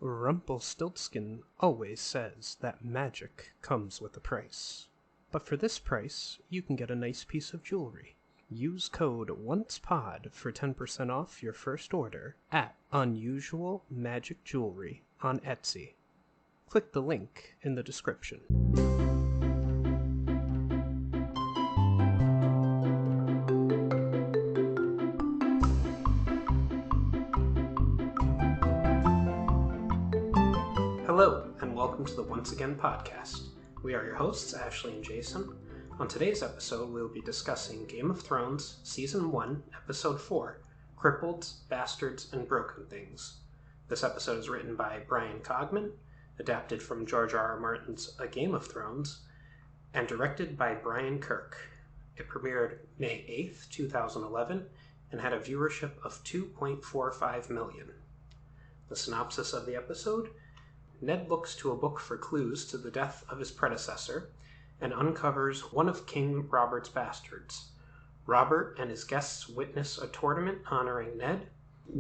Rumpelstiltskin always says that magic comes with a price. But for this price, you can get a nice piece of jewelry. Use code ONCEPOD for 10% off your first order at Unusual Magic Jewelry on Etsy. Click the link in the description. Hello, and welcome to the Once Again podcast. We are your hosts, Ashley and Jason. On today's episode, we will be discussing Game of Thrones, Season 1, Episode 4, Cripples, Bastards, and Broken Things. This episode is written by Brian Cogman, adapted from George R.R. Martin's A Game of Thrones, and directed by Brian Kirk. It premiered May 8th, 2011, and had a viewership of 2.45 million. The synopsis of the episode: Ned looks to a book for clues to the death of his predecessor and uncovers one of King Robert's bastards. Robert and his guests witness a tournament honoring Ned.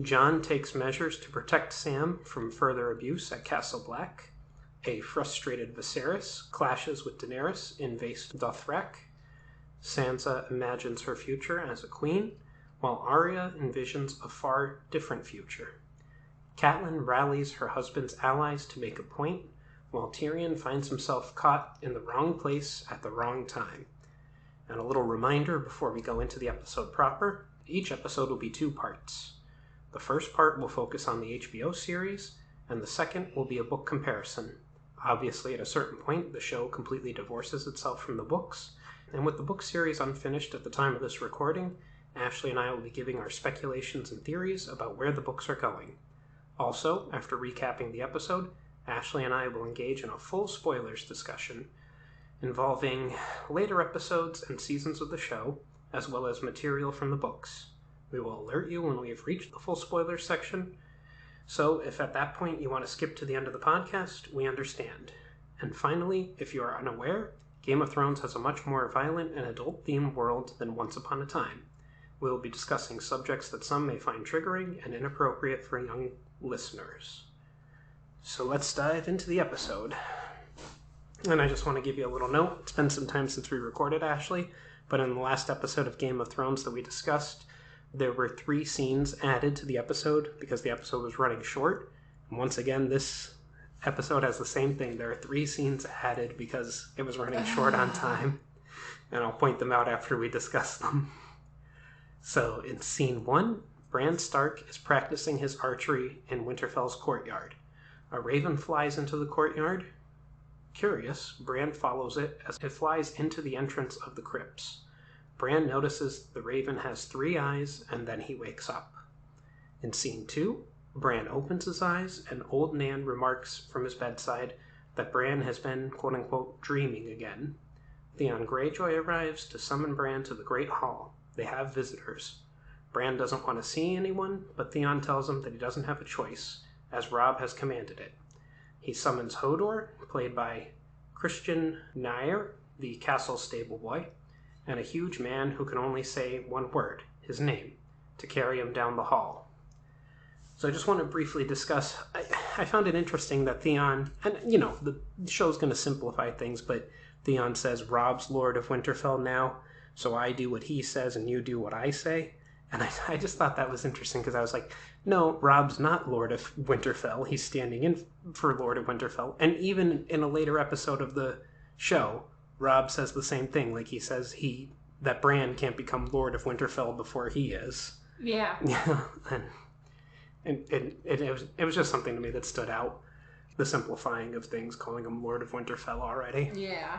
Jon takes measures to protect Sam from further abuse at Castle Black. A frustrated Viserys clashes with Daenerys in Vaes Dothrak. Sansa imagines her future as a queen, while Arya envisions a far different future. Catelyn rallies her husband's allies to make a point, while Tyrion finds himself caught in the wrong place at the wrong time. And a little reminder before we go into the episode proper: each episode will be 2 parts. The first part will focus on the HBO series, and the second will be a book comparison. Obviously, at a certain point, the show completely divorces itself from the books, and with the book series unfinished at the time of this recording, Ashley and I will be giving our speculations and theories about where the books are going. Also, after recapping the episode, Ashley and I will engage in a full spoilers discussion involving later episodes and seasons of the show, as well as material from the books. We will alert you when we have reached the full spoilers section, so if at that point you want to skip to the end of the podcast, we understand. And finally, if you are unaware, Game of Thrones has a much more violent and adult-themed world than Once Upon a Time. We will be discussing subjects that some may find triggering and inappropriate for young listeners. So let's dive into the episode. And I just want to give you a little note. It's been some time since we recorded, Ashley, but in the last episode of Game of Thrones that we discussed, there were 3 scenes added to the episode because the episode was running short. And once again, this episode has the same thing. There are 3 scenes added because it was running short on time. And I'll point them out after we discuss them. So in Scene 1, Bran Stark is practicing his archery in Winterfell's courtyard. A raven flies into the courtyard. Curious, Bran follows it as it flies into the entrance of the crypts. Bran notices the raven has 3 eyes, and then he wakes up. In Scene 2, Bran opens his eyes, and old Nan remarks from his bedside that Bran has been, quote-unquote, dreaming again. Theon Greyjoy arrives to summon Bran to the Great Hall. They have visitors. Bran doesn't want to see anyone, but Theon tells him that he doesn't have a choice, as Robb has commanded it. He summons Hodor, played by Christian Nair, the castle stable boy, and a huge man who can only say one word, his name, to carry him down the hall. So I just want to briefly discuss, I found it interesting that Theon, and the show's going to simplify things, but Theon says Robb's Lord of Winterfell now, so I do what he says and you do what I say. And I just thought that was interesting because I was like, no, Robb's not Lord of Winterfell. He's standing in for Lord of Winterfell. And even in a later episode of the show, Robb says the same thing. Like, he says that Bran can't become Lord of Winterfell before he is. Yeah. Yeah. And it was just something to me that stood out. The simplifying of things, calling him Lord of Winterfell already. Yeah.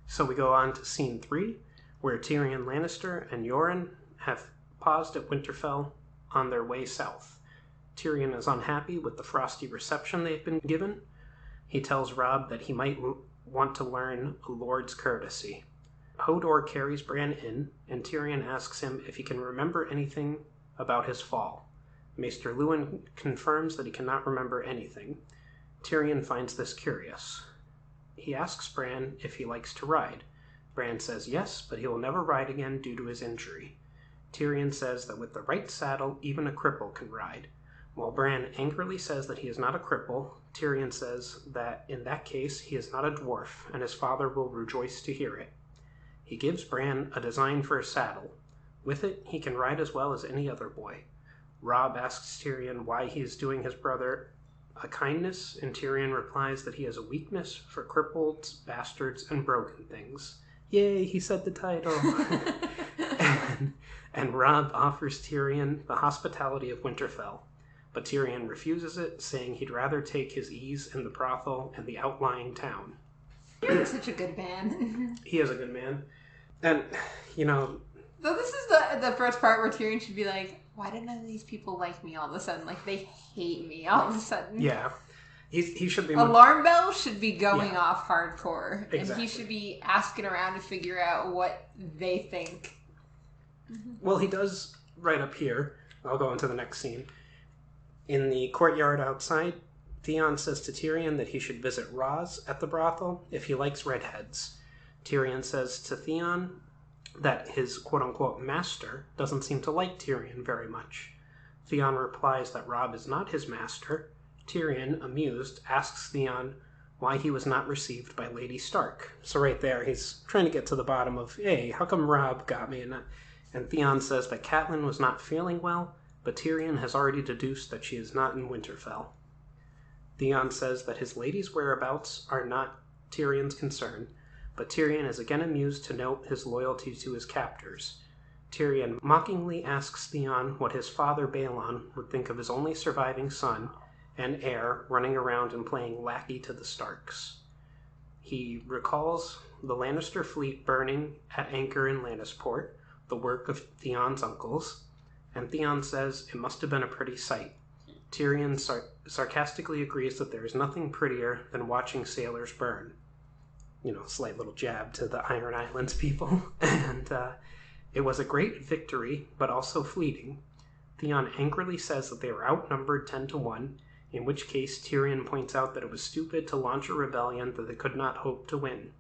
So we go on to Scene 3, where Tyrion Lannister and Yoren have paused at Winterfell on their way south. Tyrion is unhappy with the frosty reception they've been given. He tells Robb that he might want to learn a lord's courtesy. Hodor carries Bran in, and Tyrion asks him if he can remember anything about his fall. Maester Luwin confirms that he cannot remember anything. Tyrion finds this curious. He asks Bran if he likes to ride. Bran says yes, but he will never ride again due to his injury. Tyrion says that with the right saddle, even a cripple can ride. While Bran angrily says that he is not a cripple, Tyrion says that in that case he is not a dwarf, and his father will rejoice to hear it. He gives Bran a design for a saddle. With it, he can ride as well as any other boy. Robb asks Tyrion why he is doing his brother a kindness, and Tyrion replies that he has a weakness for cripples, bastards, and broken things. Yay, he said the title! and Robb offers Tyrion the hospitality of Winterfell, but Tyrion refuses it, saying he'd rather take his ease in the brothel and the outlying town. You're such a good man. He is a good man. And, you know... So this is the first part where Tyrion should be like, why do none of these people like me all of a sudden? Like, they hate me all of a sudden. Yeah. He should be... Alarm bells should be going off hardcore. Exactly. And he should be asking around to figure out what they think. Well, he does right up here. I'll go into the next scene. In the courtyard outside, Theon says to Tyrion that he should visit Ros at the brothel if he likes redheads. Tyrion says to Theon that his quote-unquote master doesn't seem to like Tyrion very much. Theon replies that Robb is not his master. Tyrion, amused, asks Theon why he was not received by Lady Stark. So right there, he's trying to get to the bottom of, hey, how come Robb got me? And Theon says that Catelyn was not feeling well, but Tyrion has already deduced that she is not in Winterfell. Theon says that his lady's whereabouts are not Tyrion's concern, but Tyrion is again amused to note his loyalty to his captors. Tyrion mockingly asks Theon what his father Baelon would think of his only surviving son and heir running around and playing lackey to the Starks. He recalls the Lannister fleet burning at anchor in Lannisport, the work of Theon's uncles, and Theon says it must have been a pretty sight. Tyrion sarcastically agrees that there is nothing prettier than watching sailors burn. You know, slight little jab to the Iron Islands people. And it was a great victory, but also fleeting. Theon angrily says that they were outnumbered 10-1, in which case Tyrion points out that it was stupid to launch a rebellion that they could not hope to win,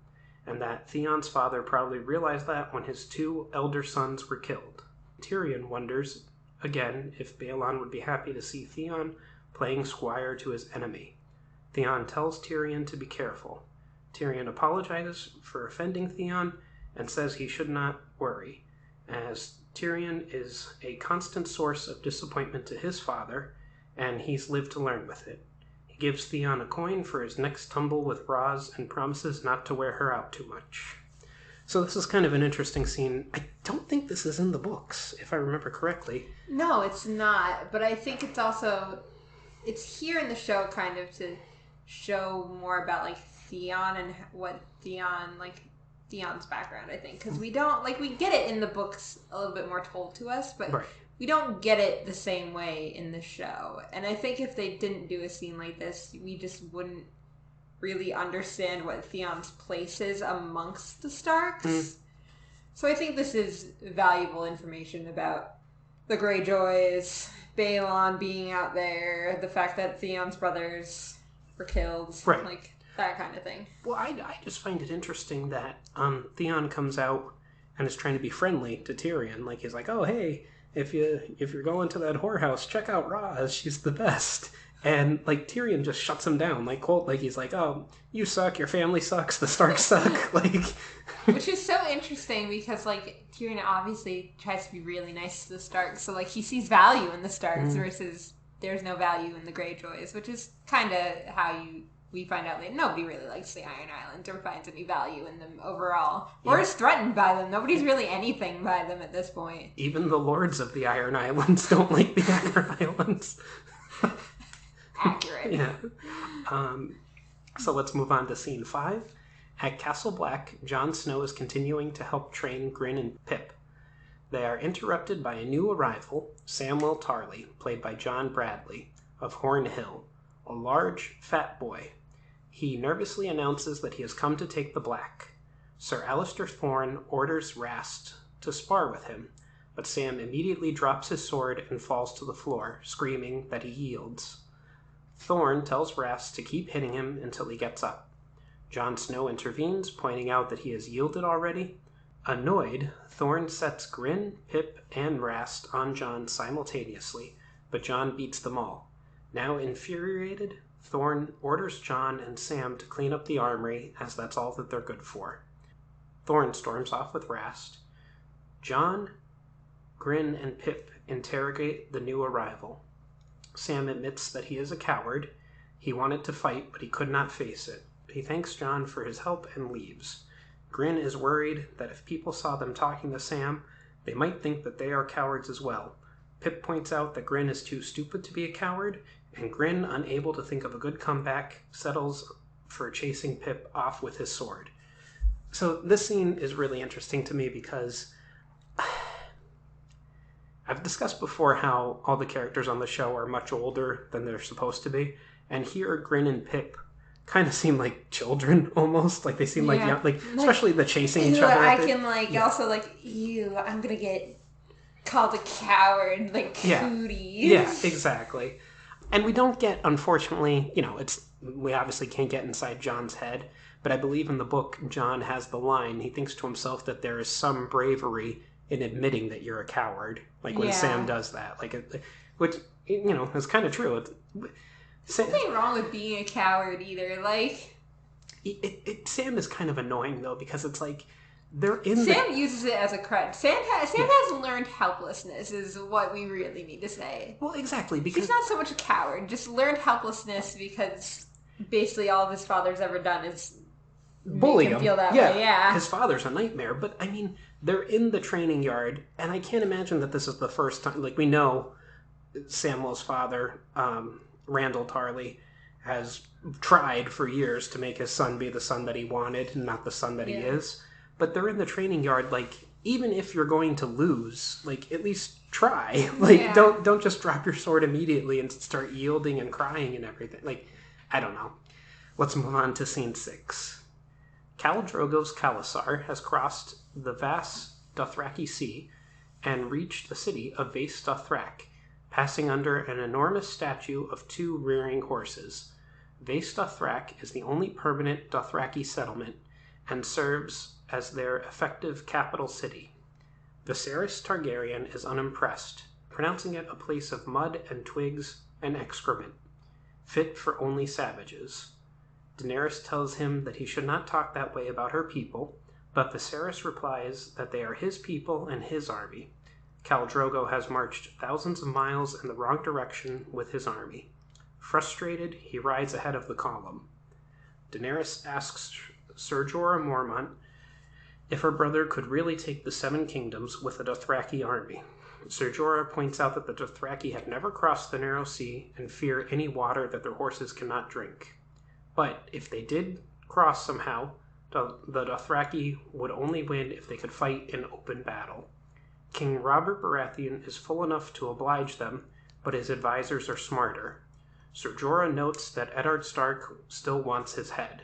and that Theon's father probably realized that when his 2 elder sons were killed. Tyrion wonders, again, if Baelon would be happy to see Theon playing squire to his enemy. Theon tells Tyrion to be careful. Tyrion apologizes for offending Theon and says he should not worry, as Tyrion is a constant source of disappointment to his father, and he's lived to learn with it. He gives Theon a coin for his next tumble with Ros and promises not to wear her out too much. So this is kind of an interesting scene. I don't think this is in the books, if I remember correctly. No, it's not. But I think it's also... It's here in the show kind of to show more about, like, Theon and what Theon's background, I think. Because we don't... Like, we get it in the books a little bit more told to us, but right. We don't get it the same way in the show. And I think if they didn't do a scene like this, we just wouldn't really understand what Theon's place is amongst the Starks. So I think this is valuable information about the Greyjoys, Baelon being out there, the fact that Theon's brothers were killed, right. Like that kind of thing. Well, I just find it interesting that Theon comes out and is trying to be friendly to Tyrion. Like, he's like, oh, hey, if you're going to that whorehouse, check out Ros, she's the best. And, like, Tyrion just shuts him down. Like, he's like, oh, you suck, your family sucks, the Starks suck. Like, which is so interesting because, like, Tyrion obviously tries to be really nice to the Starks. So, like, he sees value in the Starks versus there's no value in the Greyjoys, which is kind of how we find out that nobody really likes the Iron Islands or finds any value in them overall. Yeah. Or is threatened by them. Nobody's really anything by them at this point. Even the lords of the Iron Islands don't like the Iron Islands. Accurate. Yeah. So let's move on to scene 5. At Castle Black, Jon Snow is continuing to help train Grin and Pip. They are interrupted by a new arrival, Samwell Tarly, played by John Bradley, of Horn Hill, a large, fat boy. He nervously announces that he has come to take the Black. Sir Alistair Thorne orders Rast to spar with him, but Sam immediately drops his sword and falls to the floor, screaming that he yields. Thorne tells Rast to keep hitting him until he gets up. Jon Snow intervenes, pointing out that he has yielded already. Annoyed, Thorne sets Grin, Pip, and Rast on Jon simultaneously, but Jon beats them all. Now infuriated, Thorne orders Jon and Sam to clean up the armory, as that's all that they're good for. Thorne storms off with Rast. Jon, Grin, and Pip interrogate the new arrival. Sam admits that he is a coward. He wanted to fight, but he could not face it. He thanks Jon for his help and leaves. Grin is worried that if people saw them talking to Sam, they might think that they are cowards as well. Pip points out that Grin is too stupid to be a coward, and Grin, unable to think of a good comeback, settles for chasing Pip off with his sword. So this scene is really interesting to me because I've discussed before how all the characters on the show are much older than they're supposed to be, and here Grin and Pip kind of seem like children almost. Like they seem like young, like especially the chasing each other. I can also ew, I'm gonna get called a coward, like cooties. Yeah, exactly. And we don't get, unfortunately, we obviously can't get inside Jon's head, but I believe in the book Jon has the line, he thinks to himself that there is some bravery in admitting that you're a coward. Like when Sam does that. Which, is kind of true. There's nothing wrong with being a coward either. Sam is kind of annoying, though, because it's like, Sam uses it as a crutch. Sam has learned helplessness, is what we really need to say. Well, exactly, because he's not so much a coward, just learned helplessness because basically all his father's ever done is bully him. Feel that way. Yeah, his father's a nightmare. But I mean, they're in the training yard, and I can't imagine that this is the first time. Like, we know Samwell's father, Randall Tarly, has tried for years to make his son be the son that he wanted, and not the son that he is. But they're in the training yard, even if you're going to lose, at least try. Don't just drop your sword immediately and start yielding and crying and everything. I don't know. Let's move on to scene 6. Khal Drogo's Khalasar has crossed the vast Dothraki Sea and reached the city of Vaes Dothrak, passing under an enormous statue of 2 rearing horses. Vaes Dothrak is the only permanent Dothraki settlement and serves as their effective capital city. Viserys Targaryen is unimpressed, pronouncing it a place of mud and twigs and excrement, fit for only savages. Daenerys tells him that he should not talk that way about her people, but Viserys replies that they are his people and his army. Khal Drogo has marched thousands of miles in the wrong direction with his army. Frustrated, he rides ahead of the column. Daenerys asks Ser Jorah Mormont if her brother could really take the 7 kingdoms with a Dothraki army. Ser Jorah points out that the Dothraki have never crossed the narrow sea and fear any water that their horses cannot drink. But if they did cross somehow, the Dothraki would only win if they could fight in open battle. King Robert Baratheon is full enough to oblige them, but his advisors are smarter. Ser Jorah notes that Eddard Stark still wants his head.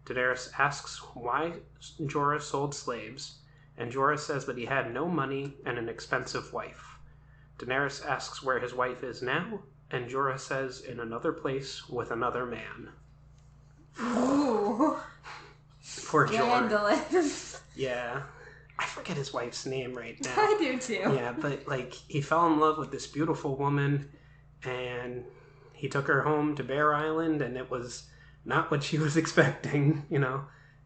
Daenerys asks why Jorah sold slaves, and Jorah says that he had no money and an expensive wife. Daenerys asks where his wife is now, and Jorah says in another place with another man. Ooh. Poor Jorah. Yeah. I forget his wife's name right now. I do too. Yeah, but he fell in love with this beautiful woman, and he took her home to Bear Island, and it was not what she was expecting.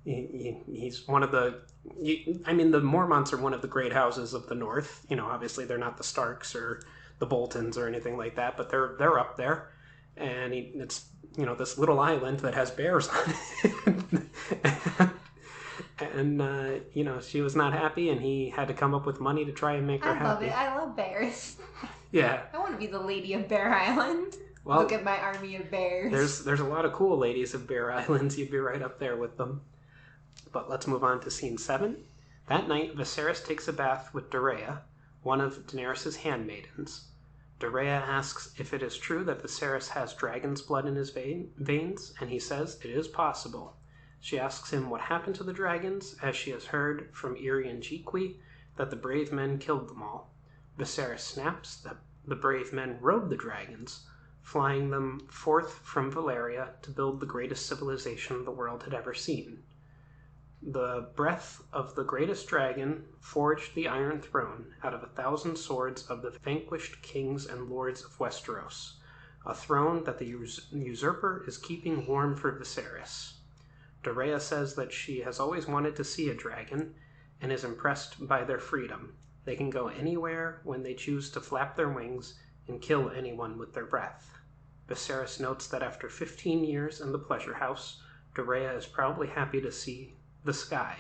He's one of the Mormonts are one of the great houses of the North. Obviously they're not the Starks or the Boltons or anything like that, but they're up there, and it's this little island that has bears on it. And she was not happy, and he had to come up with money to try and make her happy. I love bears. Yeah. I want to be the lady of Bear Island. Well, look at my army of bears. There's a lot of cool ladies of Bear Islands. You'd be right up there with them. But let's move on to scene 7. That night, Viserys takes a bath with Doreah, one of Daenerys' handmaidens. Doreah asks if it is true that Viserys has dragon's blood in his veins, and he says it is possible. She asks him what happened to the dragons, as she has heard from Irri and Jiqui that the brave men killed them all. Viserys snaps that the brave men rode the dragons, flying them forth from Valyria to build the greatest civilization the world had ever seen. The breath of the greatest dragon forged the Iron Throne out of 1,000 swords of the vanquished kings and lords of Westeros, a throne that the usurper is keeping warm for Viserys. Dorea says that she has always wanted to see a dragon and is impressed by their freedom. They can go anywhere when they choose to flap their wings and kill anyone with their breath. Viserys notes that after 15 years in the pleasure house, Dorea is probably happy to see the sky.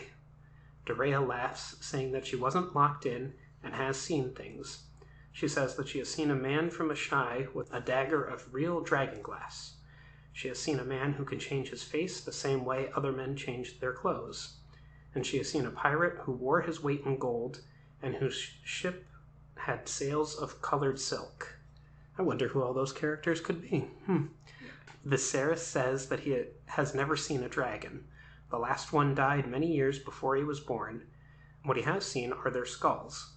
Dorea laughs, saying that she wasn't locked in and has seen things. She says that she has seen a man from Ashai with a dagger of real dragon glass. She has seen a man who can change his face the same way other men changed their clothes. And she has seen a pirate who wore his weight in gold and whose ship had sails of colored silk. I wonder who all those characters could be. Viserys says that he has never seen a dragon. The last one died many years before he was born. What he has seen are their skulls.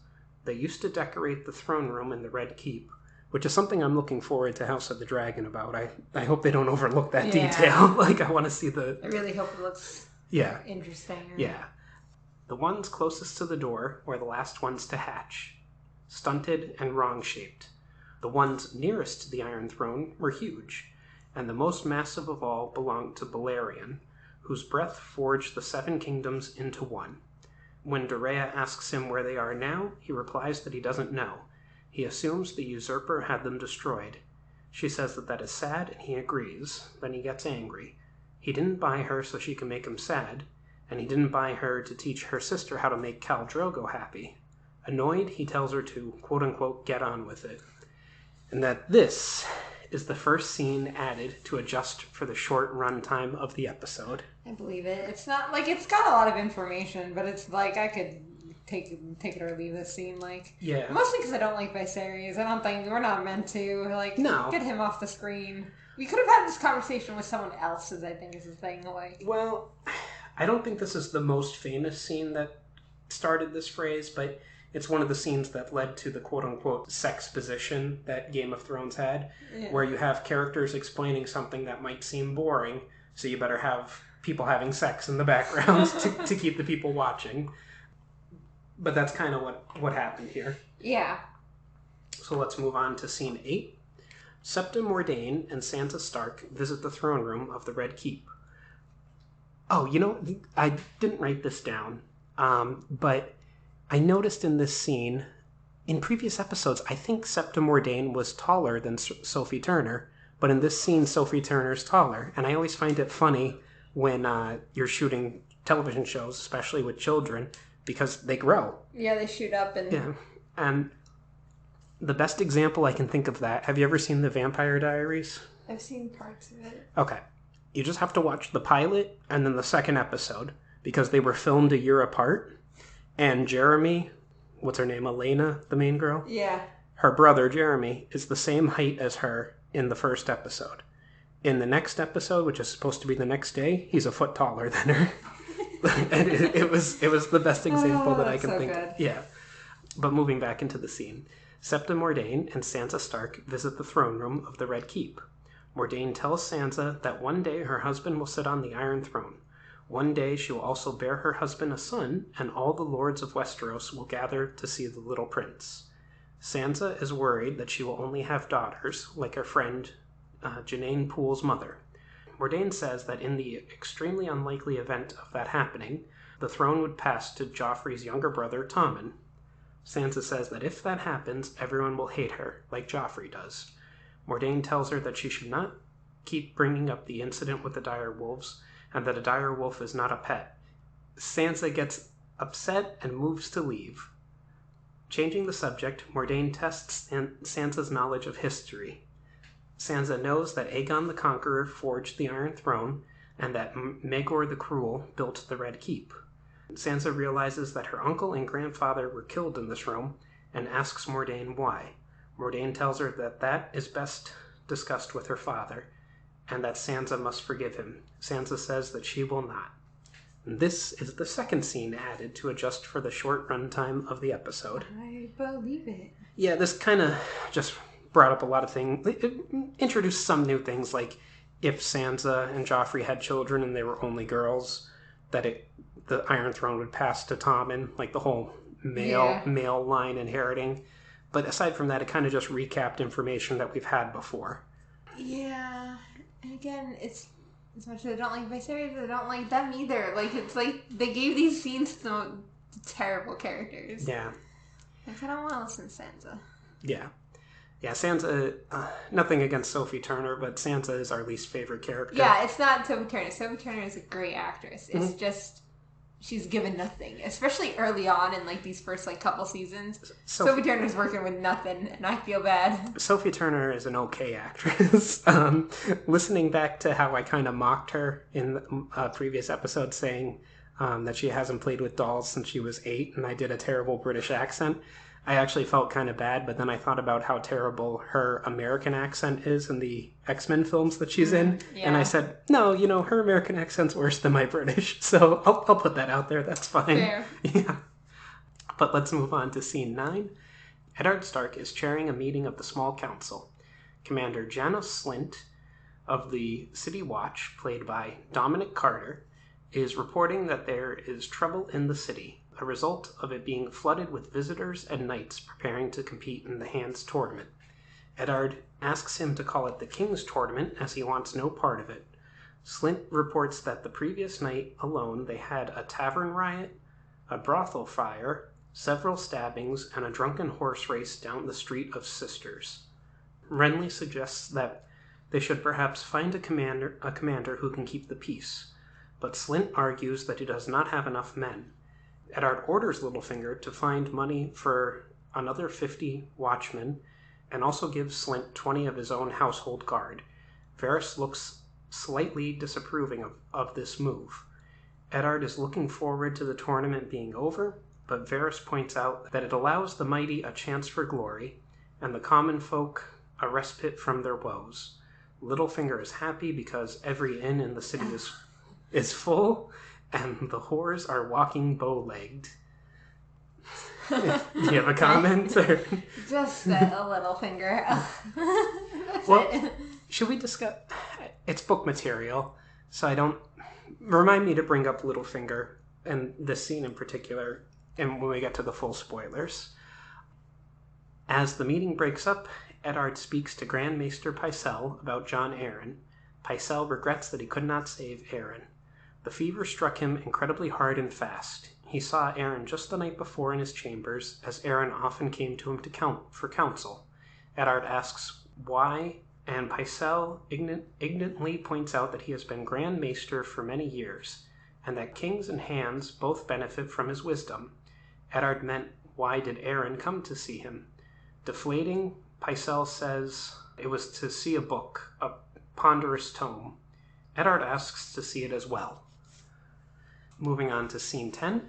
They used to decorate the throne room in the Red Keep, which is something I'm looking forward to House of the Dragon about. I hope they don't overlook that detail. Like, I want to see the... I really hope it looks interesting. Yeah. The ones closest to the door were the last ones to hatch, stunted and wrong-shaped. The ones nearest to the Iron Throne were huge, and the most massive of all belonged to Balerion, whose breath forged the 7 kingdoms into one. When Dorea asks him where they are now, he replies that he doesn't know. He assumes the usurper had them destroyed. She says that that is sad, and he agrees. Then he gets angry. He didn't buy her so she can make him sad, and he didn't buy her to teach her sister how to make Khal Drogo happy. Annoyed, he tells her to, quote-unquote, get on with it. And that this is the first scene added to adjust for the short runtime of the episode. I believe it. It's not, like, it's got a lot of information, but it's, like, I could take it or leave this scene, like... Yeah. Mostly because I don't like Viserys. I don't think... We're not meant to, like, get him off the screen. We could have had this conversation with someone else, I think is the thing, like... Well, I don't think this is the most famous scene that started this phrase, but it's one of the scenes that led to the quote-unquote sex position that Game of Thrones had, where you have characters explaining something that might seem boring, so you better have people having sex in the background to keep the people watching. But that's kind of what happened here. Yeah. So let's move on to scene 8. Septa Mordain and Sansa Stark visit the throne room of the Red Keep. Oh, you know, I didn't write this down, but I noticed in this scene, in previous episodes, I think Septa Mordain was taller than Sophie Turner, but in this scene, Sophie Turner's taller. And I always find it funny when you're shooting television shows, especially with children, because they grow. Yeah, they shoot up and... Yeah, and the best example I can think of that, have you ever seen The Vampire Diaries? I've seen parts of it. Okay. You just have to watch the pilot and then the second episode, because they were filmed a year apart, and Jeremy, what's her name, Elena, the main girl? Yeah. Her brother, Jeremy, is the same height as her in the first episode. In the next episode, which is supposed to be the next day, he's a foot taller than her. And it was the best example that I can think of. Yeah. But moving back into the scene, Septa Mordain and Sansa Stark visit the throne room of the Red Keep. Mordain tells Sansa that one day her husband will sit on the Iron Throne. One day she will also bear her husband a son, and all the lords of Westeros will gather to see the little prince. Sansa is worried that she will only have daughters, like her friend Janaine Poole's mother. Mordain says that in the extremely unlikely event of that happening, the throne would pass to Joffrey's younger brother, Tommen. Sansa says that if that happens, everyone will hate her, like Joffrey does. Mordain tells her that she should not keep bringing up the incident with the dire wolves, and that a dire wolf is not a pet. Sansa gets upset and moves to leave. Changing the subject, Mordain tests Sansa's knowledge of history. Sansa knows that Aegon the Conqueror forged the Iron Throne, and that Maegor the Cruel built the Red Keep. Sansa realizes that her uncle and grandfather were killed in this realm, and asks Mordain why. Mordain tells her that that is best discussed with her father, and that Sansa must forgive him. Sansa says that she will not. And this is the second scene added to adjust for the short runtime of the episode. I believe it. Yeah, this kind of just brought up a lot of things. It introduced some new things, like if Sansa and Joffrey had children and they were only girls, that the Iron Throne would pass to Tommen, like the whole male line inheriting. But aside from that, it kind of just recapped information that we've had before. Yeah. And again, it's as much as I don't like Viserys, I don't like them either. Like, it's like they gave these scenes to terrible characters. Yeah. I kind of want to listen to Sansa. Yeah. Yeah, Sansa, nothing against Sophie Turner, but Sansa is our least favorite character. Yeah, it's not Sophie Turner. Sophie Turner is a great actress. It's just, she's given nothing. Especially early on in, like, these first, like, couple seasons. Sophie Turner's working with nothing, and I feel bad. Sophie Turner is an okay actress. Listening back to how I kind of mocked her in a previous episode, saying that she hasn't played with dolls since she was 8, and I did a terrible British accent, I actually felt kind of bad, but then I thought about how terrible her American accent is in the X-Men films that she's in, and I said, no, her American accent's worse than my British, so I'll put that out there, that's fine. Fair. Yeah. But let's move on to scene 9. Eddard Stark is chairing a meeting of the Small Council. Commander Janos Slynt of the City Watch, played by Dominic Carter, is reporting that there is trouble in the city, a result of it being flooded with visitors and knights preparing to compete in the Hands Tournament. Eddard asks him to call it the King's Tournament, as he wants no part of it. Slynt reports that the previous night alone they had a tavern riot, a brothel fire, several stabbings, and a drunken horse race down the Street of Sisters. Renly suggests that they should perhaps find a commander who can keep the peace, but Slynt argues that he does not have enough men. Eddard orders Littlefinger to find money for another 50 watchmen, and also gives Slynt 20 of his own household guard. Varys looks slightly disapproving of this move. Eddard is looking forward to the tournament being over, but Varys points out that it allows the mighty a chance for glory, and the common folk a respite from their woes. Littlefinger is happy because every inn in the city is full, and the whores are walking bow-legged. Do you have a comment? Or? Just a little finger. Well, should we discuss... It's book material, so I don't... Remind me to bring up Littlefinger, and this scene in particular, and when we get to the full spoilers. As the meeting breaks up, Eddard speaks to Grand Maester Pycelle about Jon Arryn. Pycelle regrets that he could not save Arryn. The fever struck him incredibly hard and fast. He saw Arryn just the night before in his chambers, as Arryn often came to him for counsel. Eddard asks why, and Pycelle ignorantly points out that he has been Grand Maester for many years, and that kings and hands both benefit from his wisdom. Eddard meant, why did Arryn come to see him? Deflating, Pycelle says it was to see a book, a ponderous tome. Eddard asks to see it as well. Moving on to scene 10.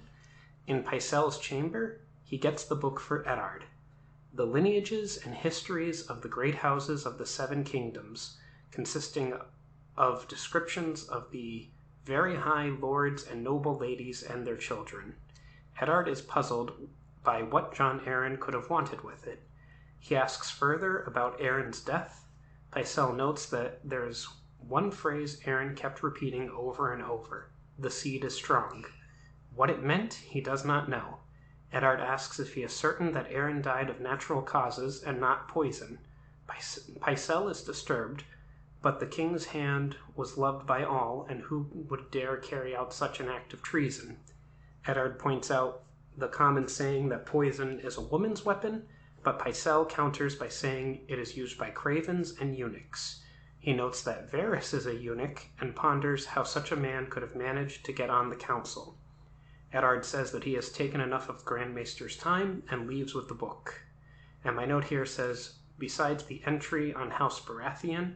In Pycelle's chamber, he gets the book for Eddard. The lineages and histories of the great houses of the 7 kingdoms, consisting of descriptions of the very high lords and noble ladies and their children. Eddard is puzzled by what Jon Arryn could have wanted with it. He asks further about Arryn's death. Pycelle notes that there is one phrase Arryn kept repeating over and over. The seed is strong. What it meant, he does not know. Eddard asks if he is certain that Arryn died of natural causes and not poison. Pycelle is disturbed, but the king's hand was loved by all, and who would dare carry out such an act of treason? Eddard points out the common saying that poison is a woman's weapon, but Pycelle counters by saying it is used by cravens and eunuchs. He notes that Varys is a eunuch and ponders how such a man could have managed to get on the council. Eddard says that he has taken enough of the Grand Maester's time and leaves with the book. And my note here says, besides the entry on House Baratheon,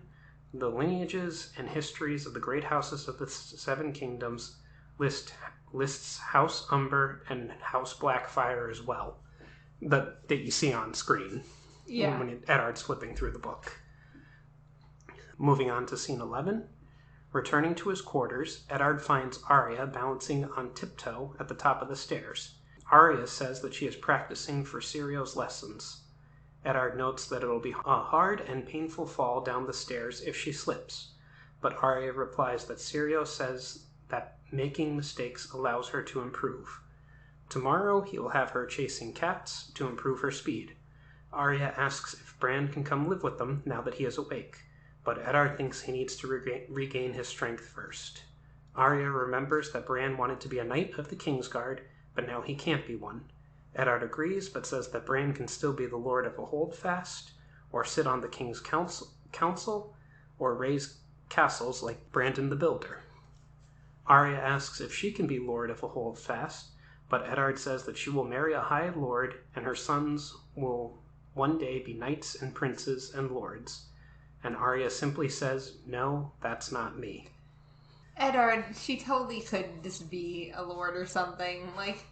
the lineages and histories of the great houses of the 7 kingdoms lists House Umber and House Blackfyre as well, that you see on screen when Eddard's flipping through the book. Moving on to scene 11. Returning to his quarters, Eddard finds Arya balancing on tiptoe at the top of the stairs. Arya says that she is practicing for Syrio's lessons. Eddard notes that it will be a hard and painful fall down the stairs if she slips, but Arya replies that Syrio says that making mistakes allows her to improve. Tomorrow he will have her chasing cats to improve her speed. Arya asks if Bran can come live with them now that he is awake, but Eddard thinks he needs to regain his strength first. Arya remembers that Bran wanted to be a knight of the Kingsguard, but now he can't be one. Eddard agrees, but says that Bran can still be the Lord of a Holdfast, or sit on the King's council, or raise castles like Brandon the Builder. Arya asks if she can be Lord of a Holdfast, but Eddard says that she will marry a High Lord, and her sons will one day be knights and princes and lords. And Arya simply says, "No, that's not me." Eddard, she totally could just be a lord or something. Like,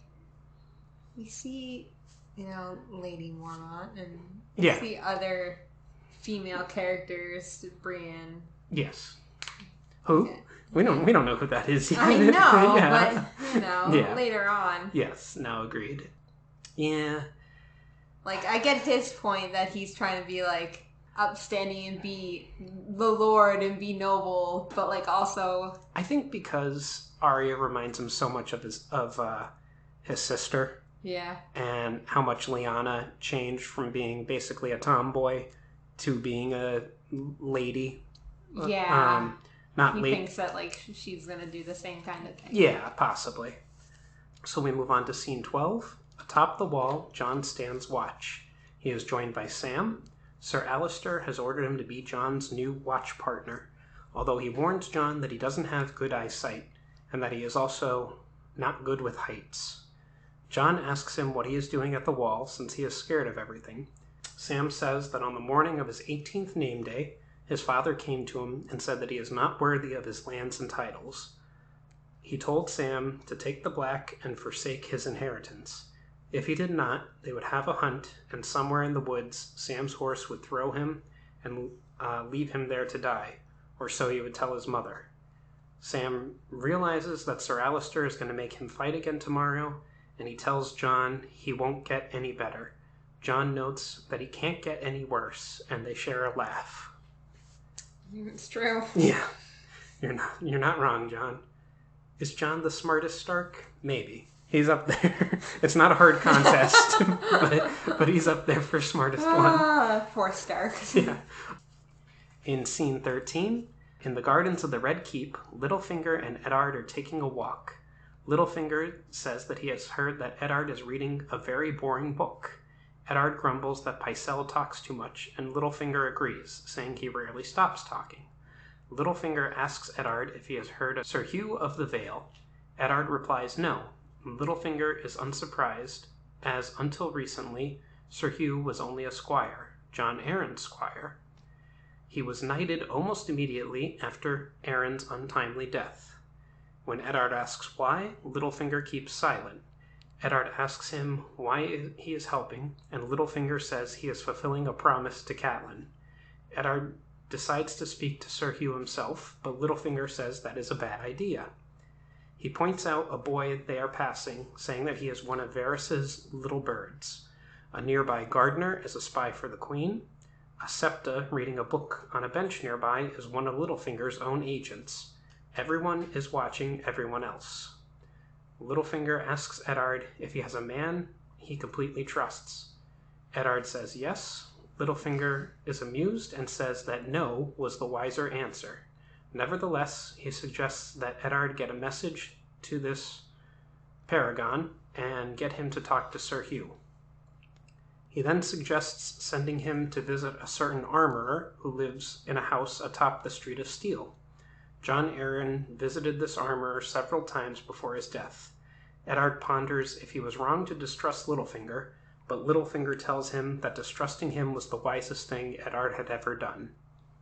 we see, Lady Mormont, and we see other female characters, Brienne. Yes. Who? Yeah. We don't know who that is yet. I know, but, later on. Yes, no, agreed. Yeah. Like, I get his point that he's trying to be, like, upstanding and be the Lord and be noble, but, like, also... I think because Arya reminds him so much of his sister. Yeah. And how much Lyanna changed from being basically a tomboy to being a lady. Yeah. He thinks that, like, she's going to do the same kind of thing. Yeah, possibly. So we move on to scene 12. Atop the wall, Jon stands watch. He is joined by Sam. Sir Alistair has ordered him to be Jon's new watch partner, although he warns Jon that he doesn't have good eyesight, and that he is also not good with heights. Jon asks him what he is doing at the wall, since he is scared of everything. Sam says that on the morning of his 18th name day, his father came to him and said that he is not worthy of his lands and titles. He told Sam to take the black and forsake his inheritance. If he did not, they would have a hunt, and somewhere in the woods, Sam's horse would throw him and leave him there to die, or so he would tell his mother. Sam realizes that Sir Alistair is going to make him fight again tomorrow, and he tells Jon he won't get any better. Jon notes that he can't get any worse, and they share a laugh. It's true. Yeah, you're not wrong, Jon. Is Jon the smartest Stark? Maybe. He's up there. It's not a hard contest, but he's up there for smartest one. Poor Stark. Yeah. In scene 13, in the gardens of the Red Keep, Littlefinger and Eddard are taking a walk. Littlefinger says that he has heard that Eddard is reading a very boring book. Eddard grumbles that Pycelle talks too much, and Littlefinger agrees, saying he rarely stops talking. Littlefinger asks Eddard if he has heard of Sir Hugh of the Vale. Eddard replies no. Littlefinger is unsurprised, as until recently, Sir Hugh was only a squire, Jon Arryn's squire. He was knighted almost immediately after Arryn's untimely death. When Eddard asks why, Littlefinger keeps silent. Eddard asks him why he is helping, and Littlefinger says he is fulfilling a promise to Catelyn. Eddard decides to speak to Sir Hugh himself, but Littlefinger says that is a bad idea. He points out a boy they are passing, saying that he is one of Varys's little birds. A nearby gardener is a spy for the Queen. A septa reading a book on a bench nearby is one of Littlefinger's own agents. Everyone is watching everyone else. Littlefinger asks Eddard if he has a man he completely trusts. Eddard says yes. Littlefinger is amused and says that no was the wiser answer. Nevertheless, he suggests that Eddard get a message to this paragon and get him to talk to Sir Hugh. He then suggests sending him to visit a certain armorer who lives in a house atop the Street of Steel. Jon Arryn visited this armorer several times before his death. Eddard ponders if he was wrong to distrust Littlefinger, but Littlefinger tells him that distrusting him was the wisest thing Eddard had ever done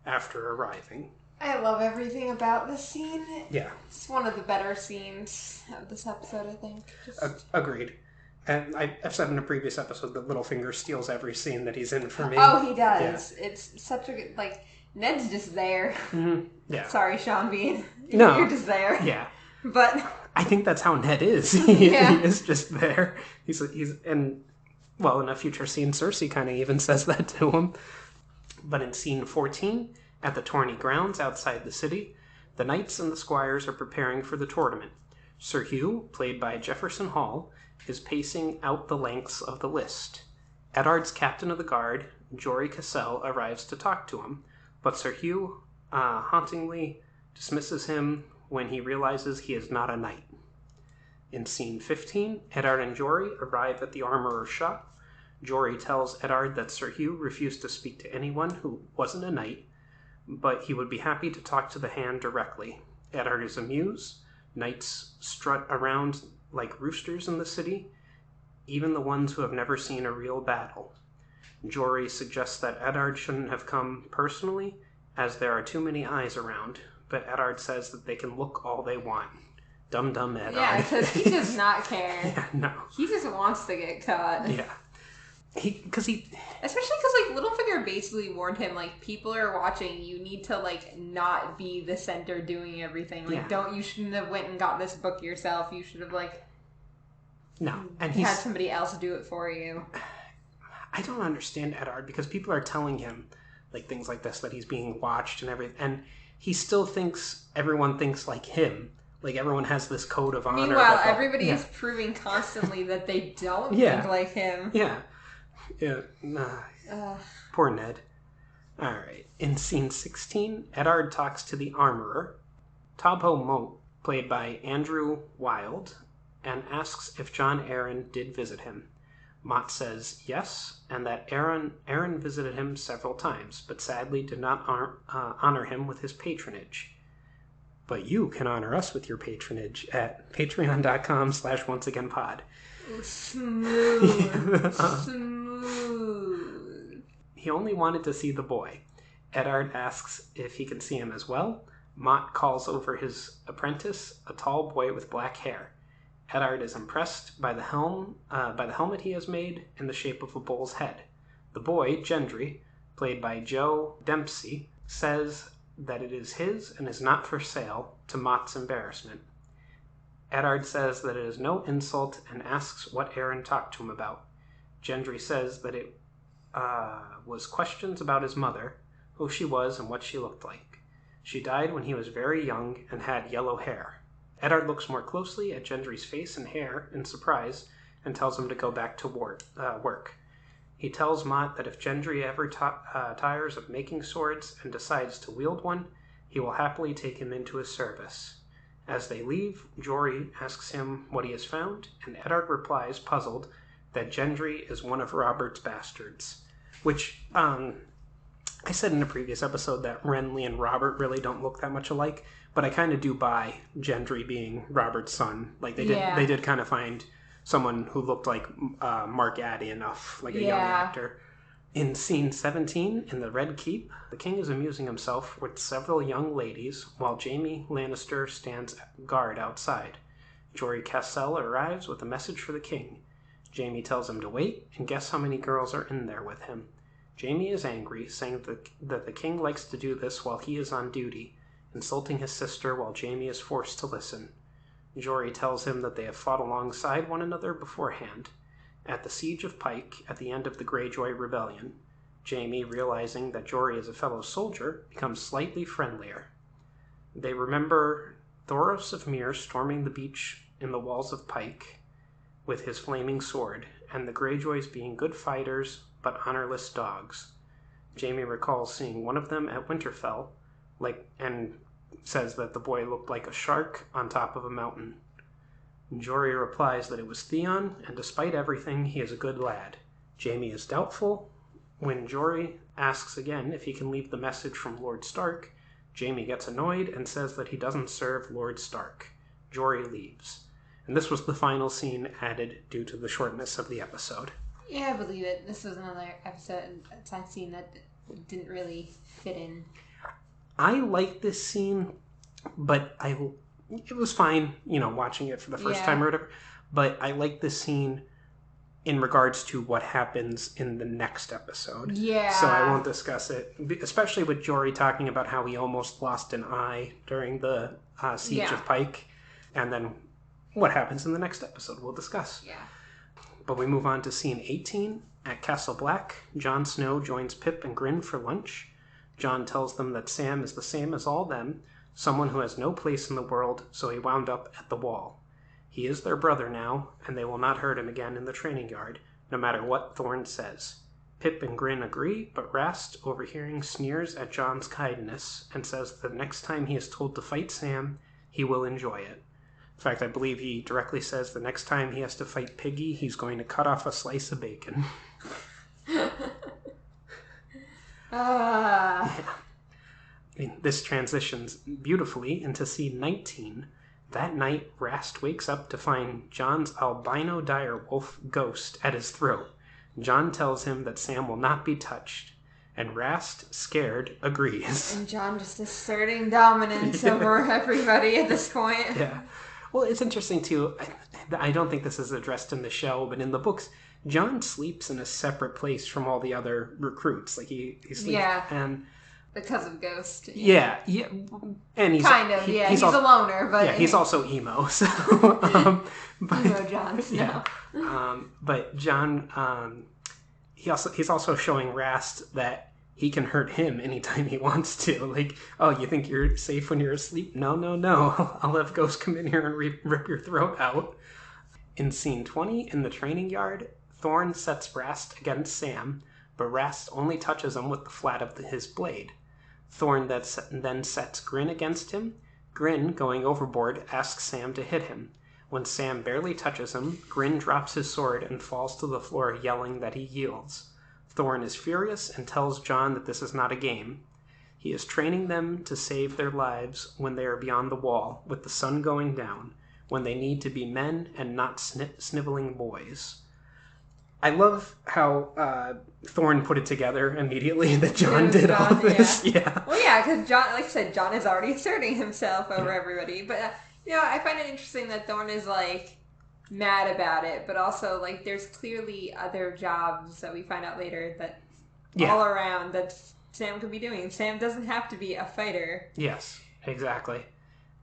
after arriving. I love everything about this scene. Yeah. It's one of the better scenes of this episode, I think. Agreed. And I've said in a previous episode that Littlefinger steals every scene that he's in for me. Oh, he does. Yeah. It's such a good... Like, Ned's just there. Mm-hmm. Yeah. Sorry, Sean Bean. No. You're just there. Yeah. But... I think that's how Ned is. He is just there. He's and... Well, in a future scene, Cersei kind of even says that to him. But in scene 14, at the tourney grounds outside the city, the knights and the squires are preparing for the tournament. Sir Hugh, played by Jefferson Hall, is pacing out the lengths of the list. Eddard's captain of the guard, Jory Cassell, arrives to talk to him. but Sir Hugh hauntingly dismisses him when he realizes he is not a knight. In scene 15, Eddard and Jory arrive at the armorer's shop. Jory tells Eddard that Sir Hugh refused to speak to anyone who wasn't a knight, but he would be happy to talk to the hand directly. Eddard is amused. Knights strut around like roosters in the city, even the ones who have never seen a real battle. Jory suggests that Eddard shouldn't have come personally, as there are too many eyes around, but Eddard says that they can look all they want. Dumb Eddard. Yeah, because he does not care. Yeah, no. He just wants to get caught. Yeah. Especially because, Littlefinger basically warned him, people are watching, you need to, not be the center doing everything. You shouldn't have went and got this book yourself. You should have, no. And had somebody else do it for you. I don't understand Eddard, because people are telling him, things like this, that he's being watched and everything, and he still thinks everyone thinks like him. Everyone has this code of honor. Meanwhile, everybody is proving constantly that they don't think like him. Yeah. Yeah. Poor Ned. Alright. In scene 16, Eddard talks to the armorer, Tobho Moat, played by Andrew Wilde, and asks if Jon Arryn did visit him. Mott says yes, and that Arryn visited him several times, but sadly did not honor him with his patronage. But you can honor us with your patronage at patreon.com/onceagainpod. Smooth. Smooth. He only wanted to see the boy. Eddard asks if he can see him as well. Mott calls over his apprentice, a tall boy with black hair. Eddard is impressed by the helmet he has made in the shape of a bull's head. The boy, Gendry, played by Joe Dempsey, says that it is his and is not for sale, to Mott's embarrassment. Eddard says that it is no insult and asks what Arryn talked to him about. Gendry says that it was questions about his mother, who she was and what she looked like. She died when he was very young and had yellow hair. Eddard looks more closely at Gendry's face and hair in surprise and tells him to go back to work. He tells Mott that if Gendry ever tires of making swords and decides to wield one, he will happily take him into his service. As they leave, Jory asks him what he has found, and Eddard replies, puzzled, that Gendry is one of Robert's bastards. Which, I said in a previous episode that Renly and Robert really don't look that much alike, but I kind of do buy Gendry being Robert's son. They did kind of find someone who looked like Mark Addy enough, a young actor. In scene 17, in the Red Keep, the king is amusing himself with several young ladies, while Jaime Lannister stands guard outside. Jory Cassell arrives with a message for the king. Jaime tells him to wait, and guess how many girls are in there with him. Jaime is angry, saying that the king likes to do this while he is on duty, insulting his sister while Jaime is forced to listen. Jory tells him that they have fought alongside one another beforehand. At the Siege of Pike, at the end of the Greyjoy Rebellion, Jaime, realizing that Jory is a fellow soldier, becomes slightly friendlier. They remember Thoros of Myr storming the beach in the walls of Pike with his flaming sword, and the Greyjoys being good fighters but honorless dogs. Jaime recalls seeing one of them at Winterfell, and says that the boy looked like a shark on top of a mountain. Jory replies that it was Theon, and despite everything, he is a good lad. Jaime is doubtful. When Jory asks again if he can leave the message from Lord Stark, Jaime gets annoyed and says that he doesn't serve Lord Stark. Jory leaves. And this was the final scene added due to the shortness of the episode. Yeah, I believe it. This was another episode, a scene that didn't really fit in. I like this scene, but it was fine, watching it for the first time or whatever. But I like this scene in regards to what happens in the next episode. Yeah. So I won't discuss it, especially with Jory talking about how he almost lost an eye during the Siege of Pike. And then what happens in the next episode, we'll discuss. Yeah. But we move on to scene 18. At Castle Black, Jon Snow joins Pip and Grin for lunch. Jon tells them that Sam is the same as all them, someone who has no place in the world, so he wound up at the Wall. He is their brother now, and they will not hurt him again in the training yard, no matter what Thorne says. Pip and Grin agree, but Rast, overhearing, sneers at Jon's kindness and says that the next time he is told to fight Sam, he will enjoy it. In fact, I believe he directly says the next time he has to fight Piggy, he's going to cut off a slice of bacon. Yeah. This transitions beautifully into scene 19. That night, Rast wakes up to find Jon's albino direwolf ghost at his throat. Jon tells him that Sam will not be touched, and Rast, scared, agrees. And Jon just asserting dominance over everybody at this point. Yeah. Well, it's interesting, too. I don't think this is addressed in the show, but in the books, Jon sleeps in a separate place from all the other recruits. Like, he sleeps... Yeah. And... Because of Ghost. Yeah. And he's... Kind of, yeah. He's a loner, but... Yeah, he's also emo, so... Emo Jon Snow. Yeah. But Jon... he's also showing Rast that he can hurt him anytime he wants to. Like, oh, you think you're safe when you're asleep? No. I'll have Ghost come in here and rip your throat out. In scene 20, in the training yard, Thorne sets Rast against Sam, but Rast only touches him with the flat of his blade. Thorne then sets Grin against him. Grin, going overboard, asks Sam to hit him. When Sam barely touches him, Grin drops his sword and falls to the floor, yelling that he yields. Thorne is furious and tells Jon that this is not a game. He is training them to save their lives when they are beyond the wall, with the sun going down, when they need to be men and not sniveling boys. I love how Thorne put it together immediately that Jon did all this. Yeah. Well, yeah, because Jon, like I said, Jon is already asserting himself over everybody. But, I find it interesting that Thorne is, mad about it, but also, there's clearly other jobs that we find out later that all around that Sam could be doing. Sam doesn't have to be a fighter. Yes, exactly.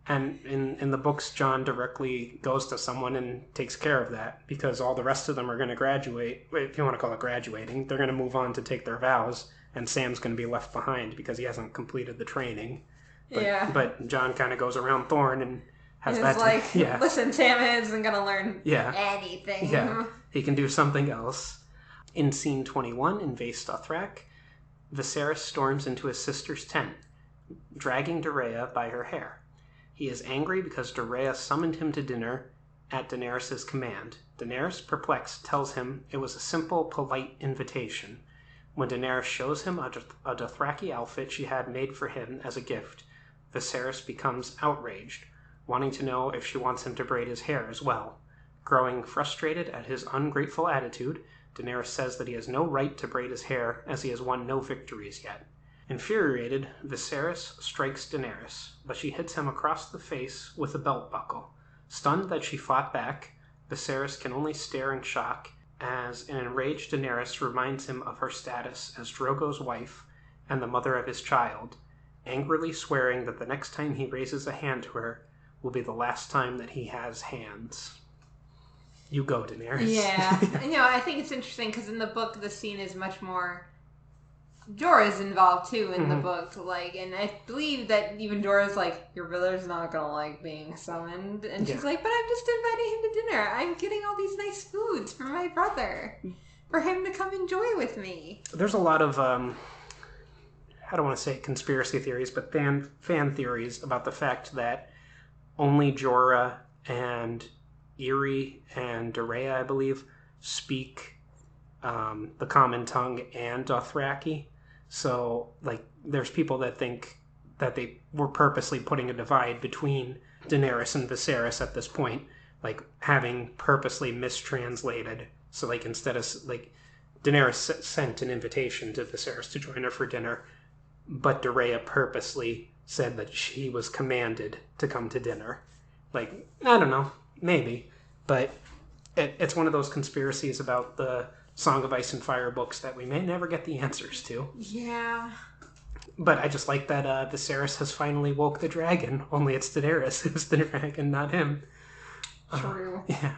And in the books, Jon directly goes to someone and takes care of that, because all the rest of them are going to graduate. If you want to call it graduating, they're going to move on to take their vows, and Sam's going to be left behind because he hasn't completed the training. But Jon kind of goes around Thorne and has that... Listen, Sam isn't going to learn anything. Yeah, he can do something else. In scene 21, in Vaes Dothrak, Viserys storms into his sister's tent, dragging Doreah by her hair. He is angry because Doreah summoned him to dinner at Daenerys' command. Daenerys, perplexed, tells him it was a simple, polite invitation. When Daenerys shows him a Dothraki outfit she had made for him as a gift, Viserys becomes outraged, wanting to know if she wants him to braid his hair as well. Growing frustrated at his ungrateful attitude, Daenerys says that he has no right to braid his hair as he has won no victories yet. Infuriated, Viserys strikes Daenerys, but she hits him across the face with a belt buckle. Stunned that she fought back, Viserys can only stare in shock as an enraged Daenerys reminds him of her status as Drogo's wife and the mother of his child, angrily swearing that the next time he raises a hand to her will be the last time that he has hands. You go, Daenerys. Yeah. I think it's interesting because in the book the scene is much more... Jorah's involved too in the book, and I believe that even Jorah's your brother's not gonna like being summoned, and she's like, but I'm just inviting him to dinner. I'm getting all these nice foods for my brother, for him to come enjoy with me. There's a lot of I don't want to say conspiracy theories, but fan theories about the fact that only Jorah and Irri and Doreah, I believe, speak the common tongue and Dothraki. So, there's people that think that they were purposely putting a divide between Daenerys and Viserys at this point, having purposely mistranslated. So, instead of, Daenerys sent an invitation to Viserys to join her for dinner, but Doreah purposely said that she was commanded to come to dinner. I don't know, maybe, but it's one of those conspiracies about the Song of Ice and Fire books that we may never get the answers to. Yeah. But I just like that Viserys has finally woke the dragon, only it's Daenerys who's the dragon, not him. True. Yeah.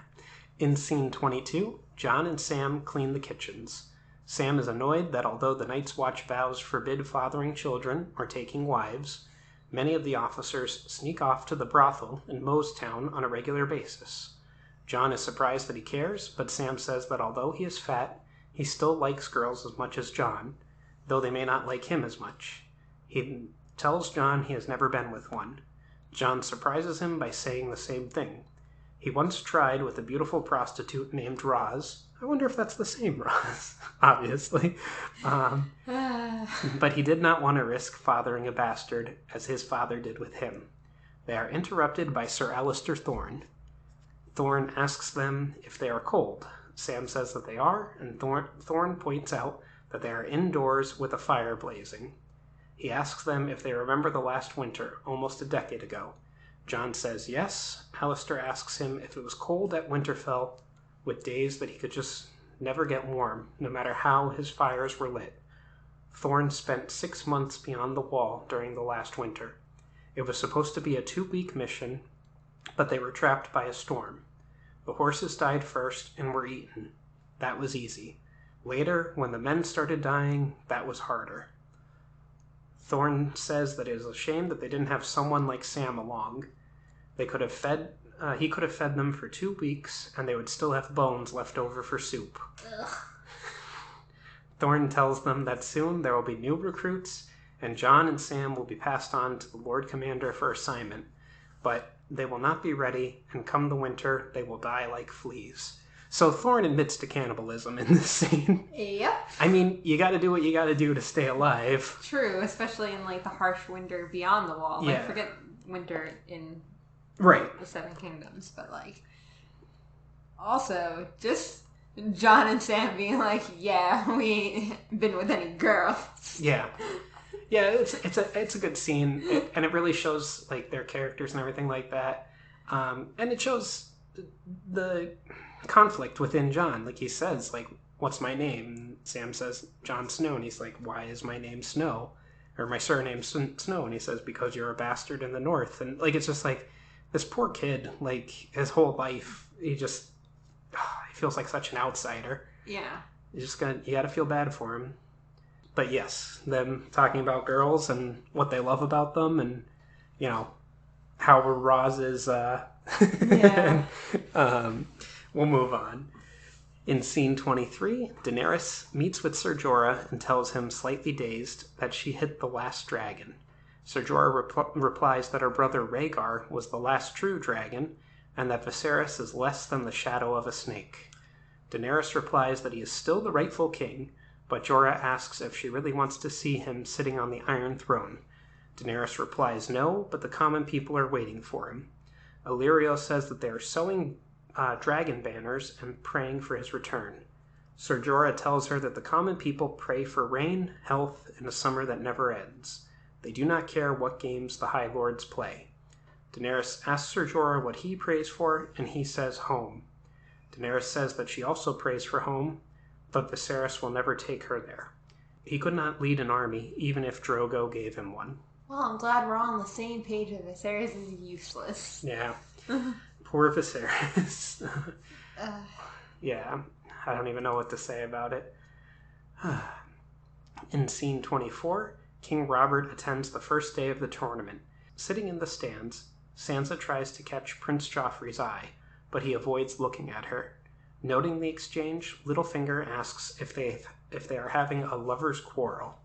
In scene 22, Jon and Sam clean the kitchens. Sam is annoyed that although the Night's Watch vows forbid fathering children or taking wives, many of the officers sneak off to the brothel in Moestown on a regular basis. Jon is surprised that he cares, but Sam says that although he is fat, He still likes girls as much as Jon, though they may not like him as much. He tells Jon he has never been with one. Jon surprises him by saying the same thing. He once tried with a beautiful prostitute named Roz. I wonder if that's the same Roz, obviously. But he did not want to risk fathering a bastard, as his father did with him. They are interrupted by Sir Alistair Thorne. Thorne asks them if they are cold. Sam says that they are, and Thorne points out that they are indoors with a fire blazing. He asks them if they remember the last winter, almost a decade ago. Jon says yes. Alistair asks him if it was cold at Winterfell, with days that he could just never get warm, no matter how his fires were lit. Thorne spent 6 months beyond the wall during the last winter. It was supposed to be a 2-week mission, but they were trapped by a storm. The horses died first and were eaten. That was easy. Later, when the men started dying, that was harder. Thorne says that it is a shame that they didn't have someone like Sam along. He could have fed them for 2 weeks, and they would still have bones left over for soup. Ugh. Thorne tells them that soon there will be new recruits, and Jon and Sam will be passed on to the Lord Commander for assignment. But they will not be ready, and come the winter, they will die like fleas. So Thorne admits to cannibalism in this scene. Yep. I mean, you gotta do what you gotta do to stay alive. True, especially in, like, the harsh winter beyond the wall. Yeah. Like, forget winter in Right. the Seven Kingdoms, but, like, also, just Jon and Sam being like, yeah, we ain't been with any girls. Yeah. Yeah, it's a good scene, and it really shows, like, their characters and everything like that. And it shows the conflict within Jon. Like, he says, like, what's my name? And Sam says, Jon Snow. And he's like, why is my name Snow? Or my surname Snow. And he says, because you're a bastard in the north. And, like, it's just like, this poor kid, like, his whole life, he feels like such an outsider. Yeah. You gotta feel bad for him. But yes, them talking about girls and what they love about them, and, you know, how Roz is, Yeah. We'll move on. In scene 23, Daenerys meets with Ser Jorah and tells him, slightly dazed, that she hit the last dragon. Ser Jorah replies that her brother Rhaegar was the last true dragon, and that Viserys is less than the shadow of a snake. Daenerys replies that he is still the rightful king, but Jorah asks if she really wants to see him sitting on the Iron Throne. Daenerys replies no, but the common people are waiting for him. Illyrio says that they are sewing dragon banners and praying for his return. Ser Jorah tells her that the common people pray for rain, health, and a summer that never ends. They do not care what games the High Lords play. Daenerys asks Ser Jorah what he prays for, and he says home. Daenerys says that she also prays for home, but Viserys will never take her there. He could not lead an army, even if Drogo gave him one. Well, I'm glad we're all on the same page of Viserys is useless. Yeah. Poor Viserys. Yeah, I don't even know what to say about it. In scene 24, King Robert attends the first day of the tournament. Sitting in the stands, Sansa tries to catch Prince Joffrey's eye, but he avoids looking at her. Noting the exchange, Littlefinger asks if they are having a lover's quarrel.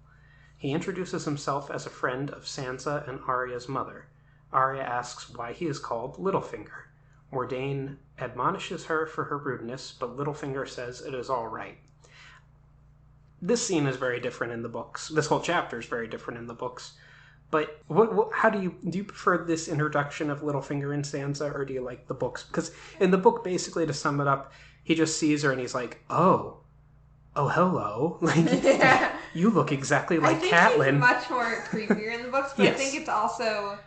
He introduces himself as a friend of Sansa and Arya's mother. Arya asks why he is called Littlefinger. Mordain admonishes her for her rudeness, but Littlefinger says it is all right. This scene is very different in the books. This whole chapter is very different in the books. But how do you prefer this introduction of Littlefinger and Sansa, or do you like the books? Because in the book, basically, to sum it up, he just sees her and he's like, oh, hello. Like, Yeah. You look exactly like I think Catelyn. he's much more creepier in the books, but Yes. I think it's also,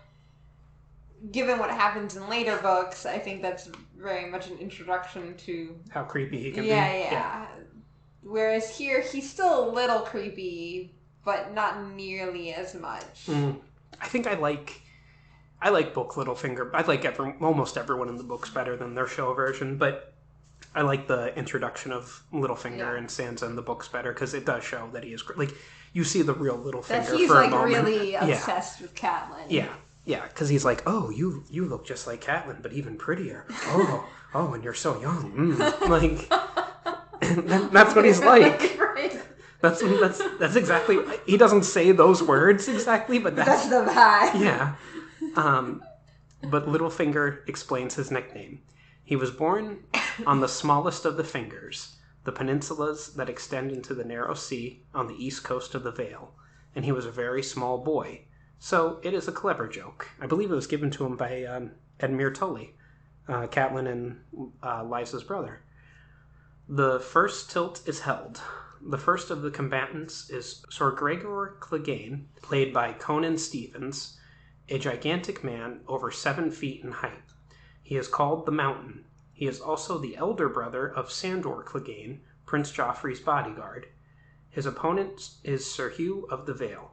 given what happens in later books, I think that's very much an introduction to How creepy he can be. Yeah. Whereas here, he's still a little creepy, but not nearly as much. I think I like book Littlefinger. I like almost everyone in the books better than their show version, but I like the introduction of Littlefinger and Sansa in the books better, because it does show that he is like, you see the real Littlefinger That he's for a like moment. really obsessed with Catelyn. Yeah, because he's like, oh, you look just like Catelyn, but even prettier. Oh, and you're so young. Like, That's what he's like. Right. That's exactly... He doesn't say those words exactly, but That's the vibe. Yeah. But Littlefinger explains his nickname. He was born on the smallest of the fingers, the peninsulas that extend into the narrow sea on the east coast of the Vale, and he was a very small boy. So it is a clever joke. I believe it was given to him by Edmure Tully, Catelyn and Lysa's brother. The first tilt is held. The first of the combatants is Sir Gregor Clegane, played by Conan Stevens, a gigantic man over 7 feet in height. He is called the Mountain. He is also the elder brother of Sandor Clegane, Prince Joffrey's bodyguard. His opponent is Sir Hugh of the Vale.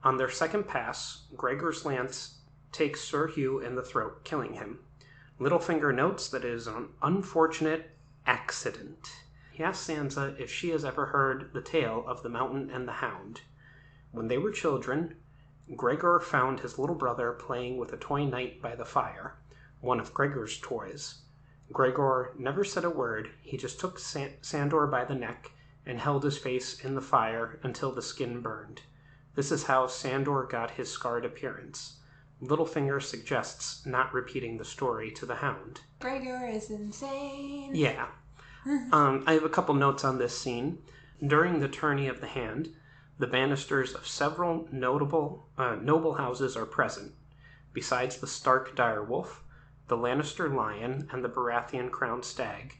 On their second pass, Gregor's lance takes Sir Hugh in the throat, killing him. Littlefinger notes that it is an unfortunate accident. He asks Sansa if she has ever heard the tale of the Mountain and the Hound. When they were children, Gregor found his little brother playing with a toy knight by the fire, one of Gregor's toys. Gregor never said a word. He just took Sandor by the neck and held his face in the fire until the skin burned. This is how Sandor got his scarred appearance. Littlefinger suggests not repeating the story to the Hound. Gregor is insane. Yeah. I have a couple notes on this scene. During the tourney of the hand, the Bannisters of several noble houses are present. Besides the Stark direwolf, the Lannister lion, and the Baratheon crowned stag,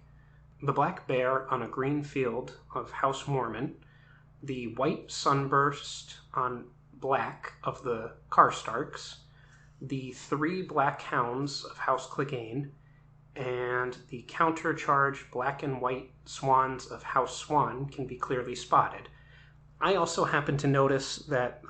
the black bear on a green field of House Mormont, the white sunburst on black of the Karstarks, the 3 black hounds of House Clegane, and the countercharged black and white swans of House Swan can be clearly spotted. I also happened to notice that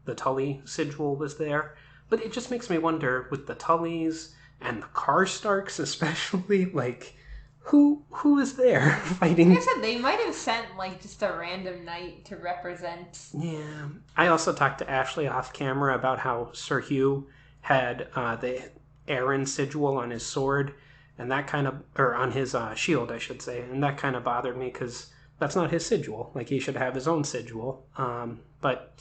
the Tully sigil was there, but it just makes me wonder, with the Tullys and the Karstarks especially, like, who is there fighting? Like I said, they might have sent, like, just a random knight to represent. Yeah. I also talked to Ashley off camera about how Sir Hugh had the Arryn sigil on his sword, and that kind of, or on his shield, I should say, and that kind of bothered me because that's not his sigil. Like, he should have his own sigil. But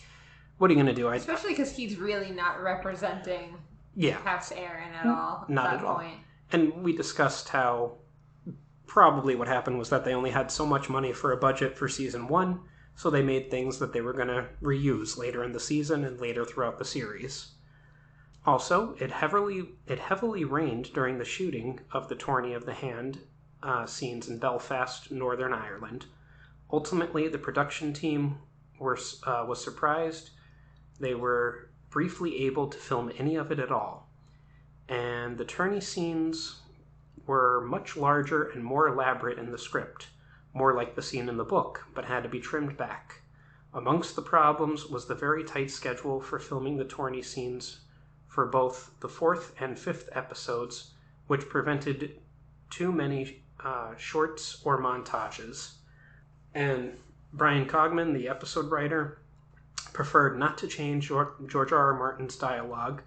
what are you going to do? Especially because he's really not representing House Arryn at all. Not at all. And we discussed how probably what happened was that they only had so much money for a budget for season 1, so they made things that they were going to reuse later in the season and later throughout the series. Also, it heavily rained during the shooting of the Tourney of the Hand scenes in Belfast, Northern Ireland. Ultimately, the production team was surprised. They were briefly able to film any of it at all. And the tourney scenes were much larger and more elaborate in the script, more like the scene in the book, but had to be trimmed back. Amongst the problems was the very tight schedule for filming the tourney scenes for both the 4th and 5th episodes, which prevented too many shorts or montages. And Brian Cogman, the episode writer, preferred not to change George R.R. Martin's dialogue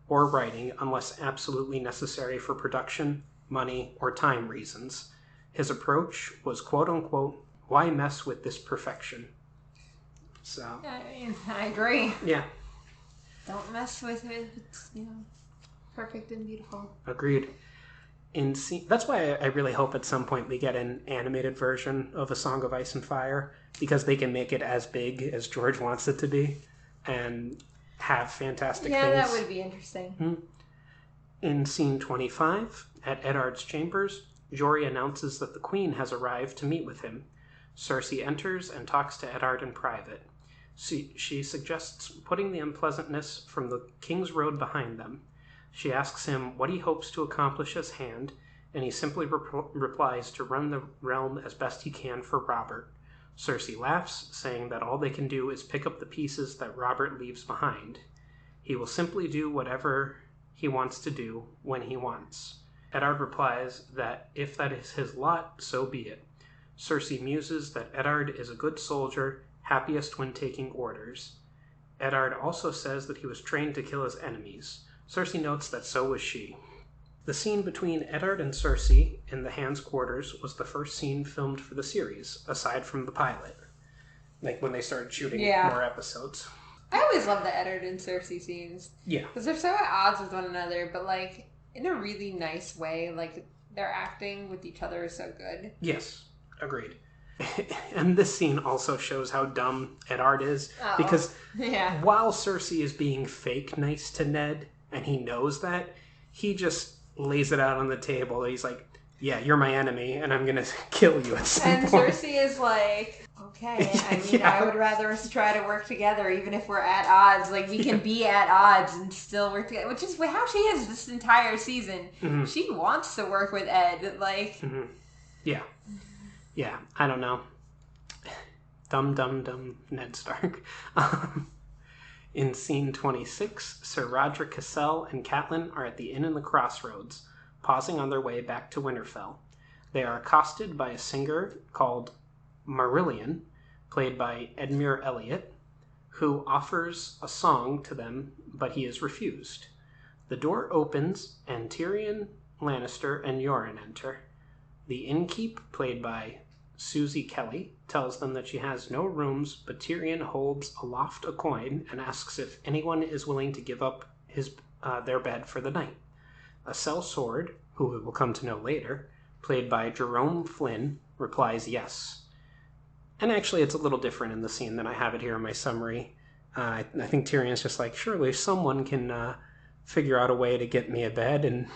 or writing unless absolutely necessary for production, money, or time reasons. His approach was, quote-unquote, why mess with this perfection? So, I agree. Yeah. Don't mess with it. It's, perfect and beautiful. Agreed. That's why I really hope at some point we get an animated version of A Song of Ice and Fire, because they can make it as big as George wants it to be and have fantastic things. Yeah, that would be interesting. In scene 25, at Eddard's chambers, Jory announces that the Queen has arrived to meet with him. Cersei enters and talks to Eddard in private. She suggests putting the unpleasantness from the King's Road behind them. She asks him what he hopes to accomplish as Hand, and he simply replies to run the realm as best he can for Robert. Cersei laughs, saying that all they can do is pick up the pieces that Robert leaves behind. He will simply do whatever he wants to do when he wants. Eddard replies that if that is his lot, so be it. Cersei muses that Eddard is a good soldier, happiest when taking orders. Eddard also says that he was trained to kill his enemies. Cersei notes that so was she. The scene between Eddard and Cersei in the Hand's quarters was the first scene filmed for the series, aside from the pilot. Like when they started shooting more episodes. I always love the Eddard and Cersei scenes. Yeah. Because they're so at odds with one another, but like in a really nice way. Like their acting with each other is so good. Yes, agreed. And this scene also shows how dumb Eddard is. Because while Cersei is being fake nice to Ned, and he knows that, he just lays it out on the table. He's like, yeah, you're my enemy, and I'm going to kill you at some point. And Cersei is like, okay, I mean, I would rather us try to work together, even if we're at odds. Like, we can be at odds and still work together, which is how she is this entire season. Mm-hmm. She wants to work with Ed, like... Mm-hmm. Yeah. Yeah, I don't know. Dumb Ned Stark. In scene 26, Sir Roderick Cassel and Catelyn are at the inn in the crossroads, pausing on their way back to Winterfell. They are accosted by a singer called Marillion, played by Edmure Elliott, who offers a song to them, but he is refused. The door opens, and Tyrion Lannister and Yoren enter. The innkeep, played by Susie Kelly, tells them that she has no rooms, but Tyrion holds aloft a coin and asks if anyone is willing to give up their bed for the night. A sellsword, who we will come to know later, played by Jerome Flynn, replies yes. And actually, it's a little different in the scene than I have it here in my summary. I think Tyrion's just like, surely someone can figure out a way to get me a bed, and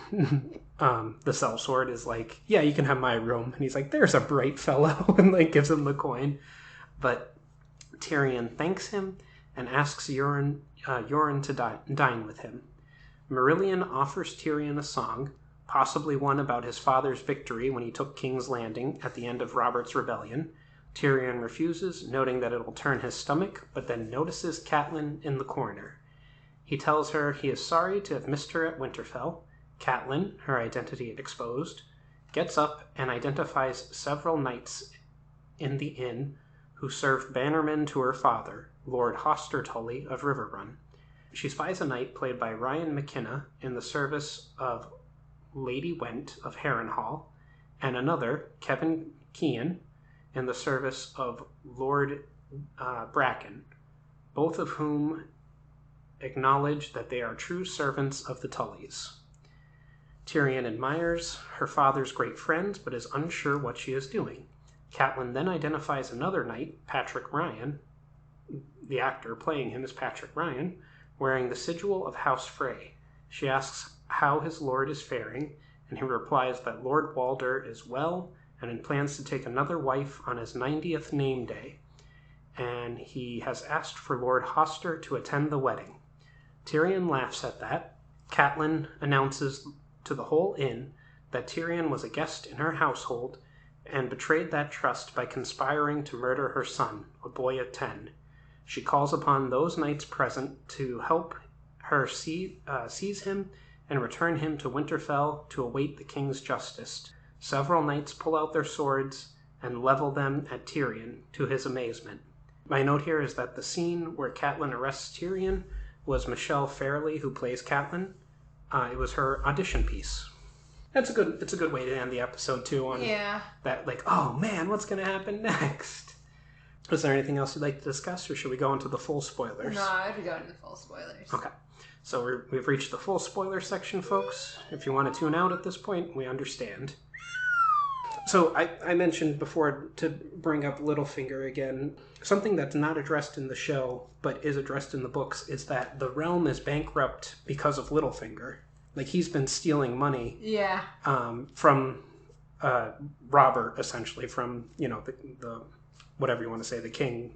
the sellsword is like, yeah, you can have my room. And he's like, there's a bright fellow, and like gives him the coin. But Tyrion thanks him and asks Yoren to dine with him. Marillion offers Tyrion a song, possibly one about his father's victory when he took King's Landing at the end of Robert's Rebellion. Tyrion refuses, noting that it will turn his stomach, but then notices Catelyn in the corner. He tells her he is sorry to have missed her at Winterfell. Catelyn, her identity exposed, gets up and identifies several knights in the inn who served bannermen to her father, Lord Hoster Tully of Riverrun. She spies a knight played by Ryan McKenna in the service of Lady Went of Harrenhal, and another, Kevin Kean, in the service of Lord Bracken, both of whom acknowledge that they are true servants of the Tullys. Tyrion admires her father's great friend, but is unsure what she is doing. Catelyn then identifies another knight, Patrick Ryan, the actor playing him is Patrick Ryan, wearing the sigil of House Frey. She asks how his lord is faring, and he replies that Lord Walder is well and plans to take another wife on his 90th name day, and he has asked for Lord Hoster to attend the wedding. Tyrion laughs at that. Catelyn announces to the whole inn that Tyrion was a guest in her household and betrayed that trust by conspiring to murder her son, a boy of 10. She calls upon those knights present to help her seize him and return him to Winterfell to await the king's justice. Several knights pull out their swords and level them at Tyrion, to his amazement. My note here is that the scene where Catelyn arrests Tyrion was Michelle Fairley, who plays Catelyn. It was her audition piece. It's a good way to end the episode too. On that, like, oh man, what's going to happen next? Is there anything else you'd like to discuss, or should we go into the full spoilers? No, I'd be going into the full spoilers. Okay, so we've reached the full spoiler section, folks. If you want to tune out at this point, we understand. So I mentioned before, to bring up Littlefinger again, something that's not addressed in the show but is addressed in the books is that the realm is bankrupt because of Littlefinger. Like, he's been stealing money from Robert, essentially, from, the whatever you want to say, the king,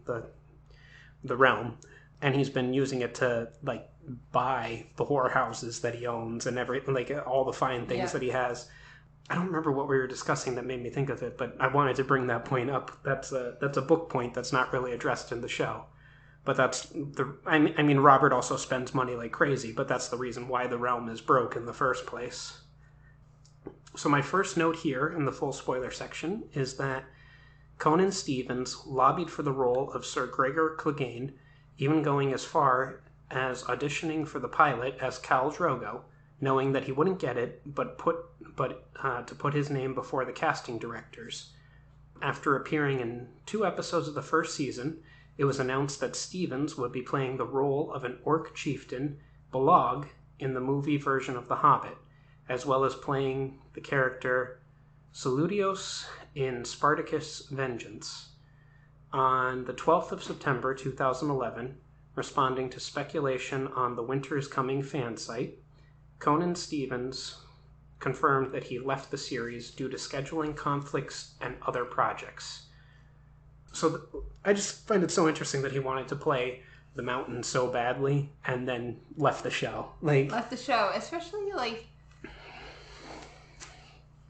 the realm, and he's been using it to, like, buy the whorehouses that he owns and all the fine things that he has. I don't remember what we were discussing that made me think of it, but I wanted to bring that point up. That's a book point that's not really addressed in the show. But I mean, Robert also spends money like crazy, but that's the reason why the realm is broke in the first place. So my first note here in the full spoiler section is that Conan Stevens lobbied for the role of Sir Gregor Clegane, even going as far as auditioning for the pilot as Khal Drogo, knowing that he wouldn't get it, but to put his name before the casting directors. After appearing in 2 episodes of the first season, it was announced that Stevens would be playing the role of an orc chieftain, Bolog, in the movie version of The Hobbit, as well as playing the character Saludios in Spartacus Vengeance. On the 12th of September 2011, responding to speculation on the Winter is Coming fan site, Conan Stevens confirmed that he left the series due to scheduling conflicts and other projects. So I just find it so interesting that he wanted to play the Mountain so badly and then left the show. Left the show, especially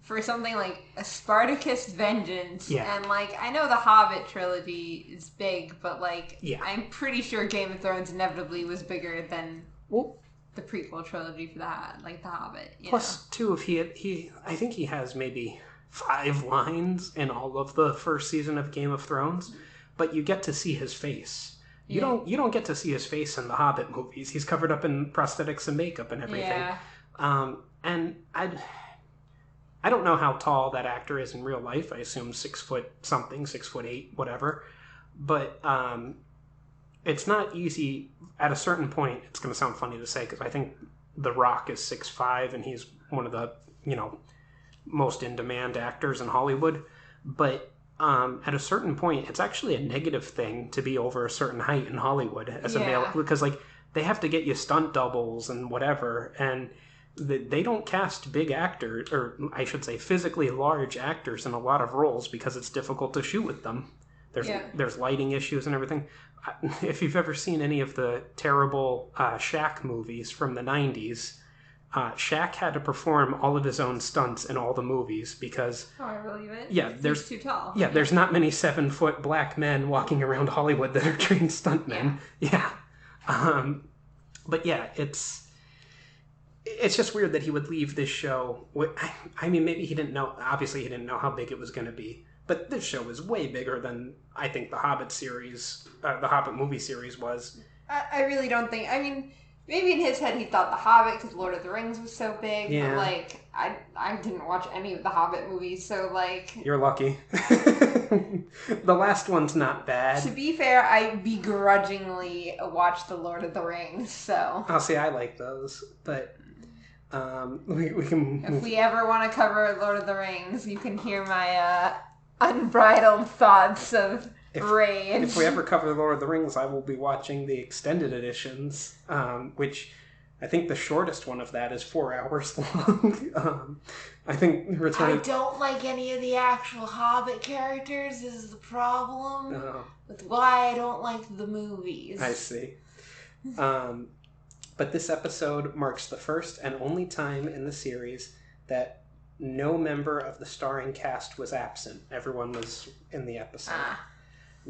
for something like a Spartacus Vengeance. Yeah. And I know the Hobbit trilogy is big, but yeah. I'm pretty sure Game of Thrones inevitably was bigger than the prequel trilogy for the Hobbit. Plus, too, if I think he has maybe 5 lines in all of the first season of Game of Thrones, but you get to see his face. You don't get to see his face in the Hobbit movies. He's covered up in prosthetics and makeup and everything. Yeah. And I don't know how tall that actor is in real life. I assume 6 foot something, 6'8", whatever. But it's not easy. At a certain point, it's going to sound funny to say because I think The Rock is 6'5", and he's one of the most in demand actors in Hollywood. But at a certain point, it's actually a negative thing to be over a certain height in Hollywood as a male, because they have to get you stunt doubles and whatever, and they don't cast big actors, or I should say physically large actors in a lot of roles because it's difficult to shoot with them. There's lighting issues and everything. If you've ever seen any of the terrible Shaq movies from the 90s, Shaq had to perform all of his own stunts in all the movies because... Oh, I believe it. Yeah, he's too tall. Yeah, there's not many 7-foot black men walking around Hollywood that are trained stuntmen. Yeah. But yeah, it's just weird that he would leave this show. I mean, maybe he didn't know. Obviously, he didn't know how big it was going to be. But this show is way bigger than I think the Hobbit series, the Hobbit movie series was. I really don't think... I mean, maybe in his head he thought The Hobbit because Lord of the Rings was so big. Yeah. But, I didn't watch any of the Hobbit movies, so, You're lucky. The last one's not bad. To be fair, I begrudgingly watched The Lord of the Rings, so... I'll say I like those, but... we can... If we ever want to cover Lord of the Rings, you can hear my unbridled thoughts of rage. If we ever cover Lord of the Rings, I will be watching the extended editions, which I think the shortest one of that is 4 hours long. I think I don't like any of the actual Hobbit characters is the problem with why I don't like the movies. I see. But this episode marks the first and only time in the series that no member of the starring cast was absent. Everyone was in the episode.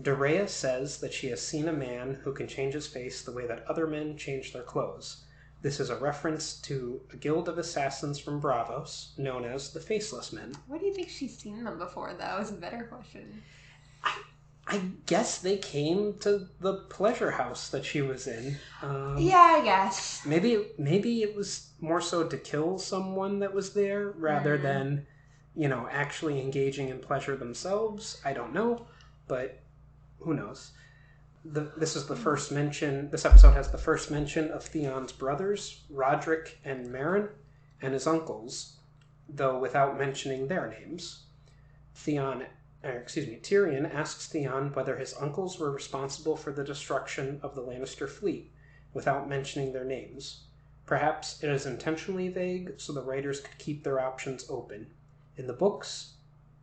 Daenerys says that she has seen a man who can change his face the way that other men change their clothes. This is a reference to a guild of assassins from Braavos, known as the Faceless Men. Why do you think she's seen them before, though, is a better question. I guess they came to the pleasure house that she was in. Yeah, I guess. Maybe it was more so to kill someone that was there rather than, actually engaging in pleasure themselves. I don't know, but who knows? This is the first mention. This episode has the first mention of Theon's brothers, Roderick and Meryn, and his uncles, though without mentioning their names. Tyrion asks Theon whether his uncles were responsible for the destruction of the Lannister fleet, without mentioning their names. Perhaps it is intentionally vague so the writers could keep their options open. In the books,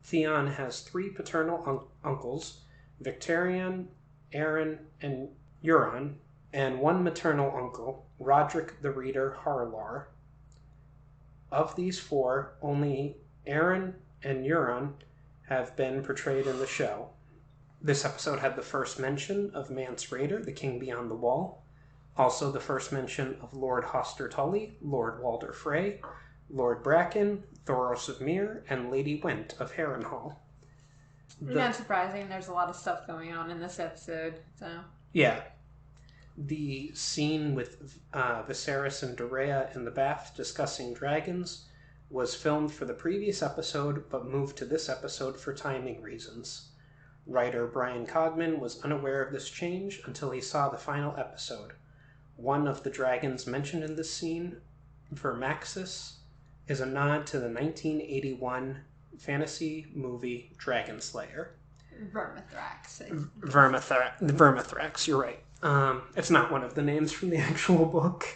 Theon has 3 paternal uncles, Victarion, Arryn, and Euron, and 1 maternal uncle, Roderick the Reader Harlar. Of these 4, only Arryn and Euron have been portrayed in the show. This episode had the first mention of Mance Rayder, the King Beyond the Wall. Also the first mention of Lord Hoster Tully, Lord Walder Frey, Lord Bracken, Thoros of Myr, and Lady Went of Harrenhal. Not surprising, there's a lot of stuff going on in this episode, so... Yeah. The scene with Viserys and Dorea in the bath discussing dragons was filmed for the previous episode, but moved to this episode for timing reasons. Writer Brian Cogman was unaware of this change until he saw the final episode. One of the dragons mentioned in this scene, Vermaxis, is a nod to the 1981 fantasy movie Dragon Slayer. Vermithrax, you're right. It's not one of the names from the actual book,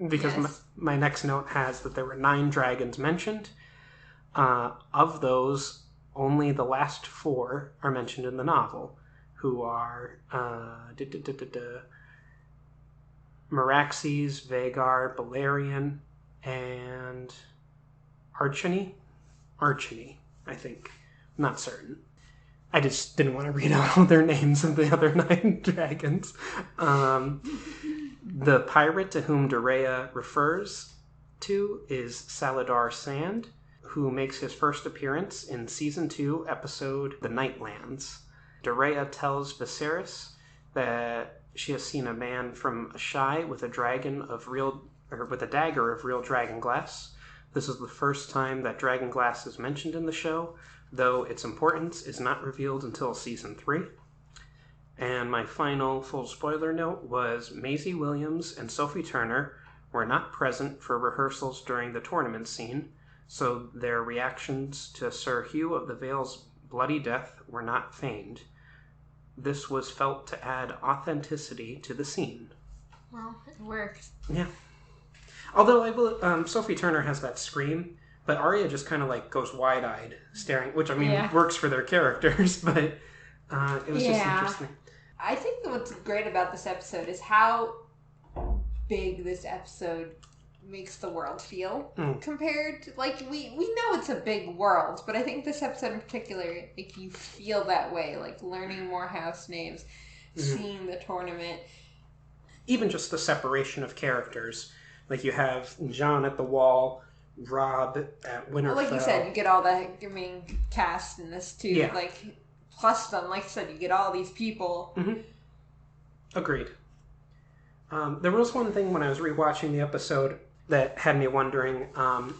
because yes. my next note has that there were 9 dragons mentioned. Of those, only the last 4 are mentioned in the novel, who are Meraxes, Vhagar, Balerion, and Archony, I think. I'm not certain. I just didn't want to read out all their names of the other 9 dragons. The pirate to whom Dorea refers to is Saladar Sand, who makes his first appearance in Season 2, episode The Nightlands. Dorea tells Viserys that she has seen a man from Ashai with a dagger of real dragon glass. This is the first time that dragon glass is mentioned in the show, though its importance is not revealed until Season 3. And my final full spoiler note was Maisie Williams and Sophie Turner were not present for rehearsals during the tournament scene, so their reactions to Sir Hugh of the Vale's bloody death were not feigned. This was felt to add authenticity to the scene. Well, it worked. Yeah. Although Sophie Turner has that scream, but Arya just kind of like goes wide-eyed, staring, which works for their characters, but it was just interesting. I think what's great about this episode is how big this episode makes the world feel compared to, like, we know it's a big world, but I think this episode in particular, like, you feel that way, like learning more house names, seeing the tournament. Even just the separation of characters. Like, you have Jon at the Wall, Robb at Winterfell. Well, like you said, you get all the main cast in this too. Yeah. Like, plus them, like I said, you get all these people. Mm-hmm. Agreed. There was one thing when I was rewatching the episode that had me wondering.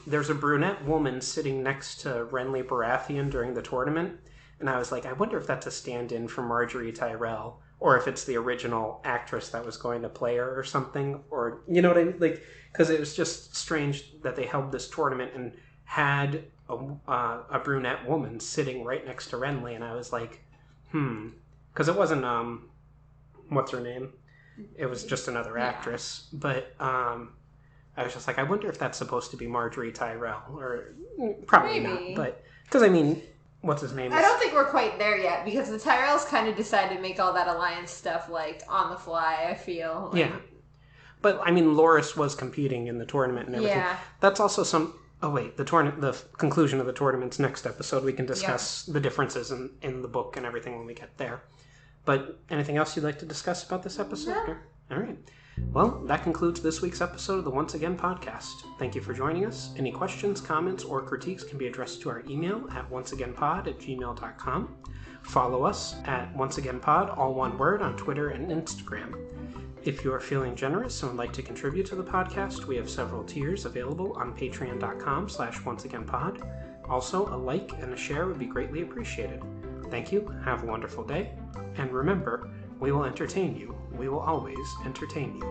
There's a brunette woman sitting next to Renly Baratheon during the tournament, and I was like, I wonder if that's a stand-in for Marjorie Tyrell, or if it's the original actress that was going to play her or something, or, you know what I mean? Like, because it was just strange that they held this tournament and had a brunette woman sitting right next to Renly, and I was like, because it wasn't, what's her name? It was just another actress, but I was just like, I wonder if that's supposed to be Marjorie Tyrell, or probably Maybe. not, but, because what's his name? I don't think we're quite there yet, because the Tyrells kind of decided to make all that alliance stuff, like, on the fly, I feel. Like. Yeah. But, Loras was competing in the tournament and everything. Yeah. That's also the conclusion of the tournament's next episode. We can discuss the differences in the book and everything when we get there. But anything else you'd like to discuss about this episode? No. All right. Well, that concludes this week's episode of the Once Again podcast. Thank you for joining us. Any questions, comments, or critiques can be addressed to our email at onceagainpod@gmail.com. Follow us at onceagainpod, all one word, on Twitter and Instagram. If you are feeling generous and would like to contribute to the podcast, we have several tiers available on patreon.com/onceagainpod. Also, a like and a share would be greatly appreciated. Thank you, have a wonderful day, and remember, we will entertain you. We will always entertain you.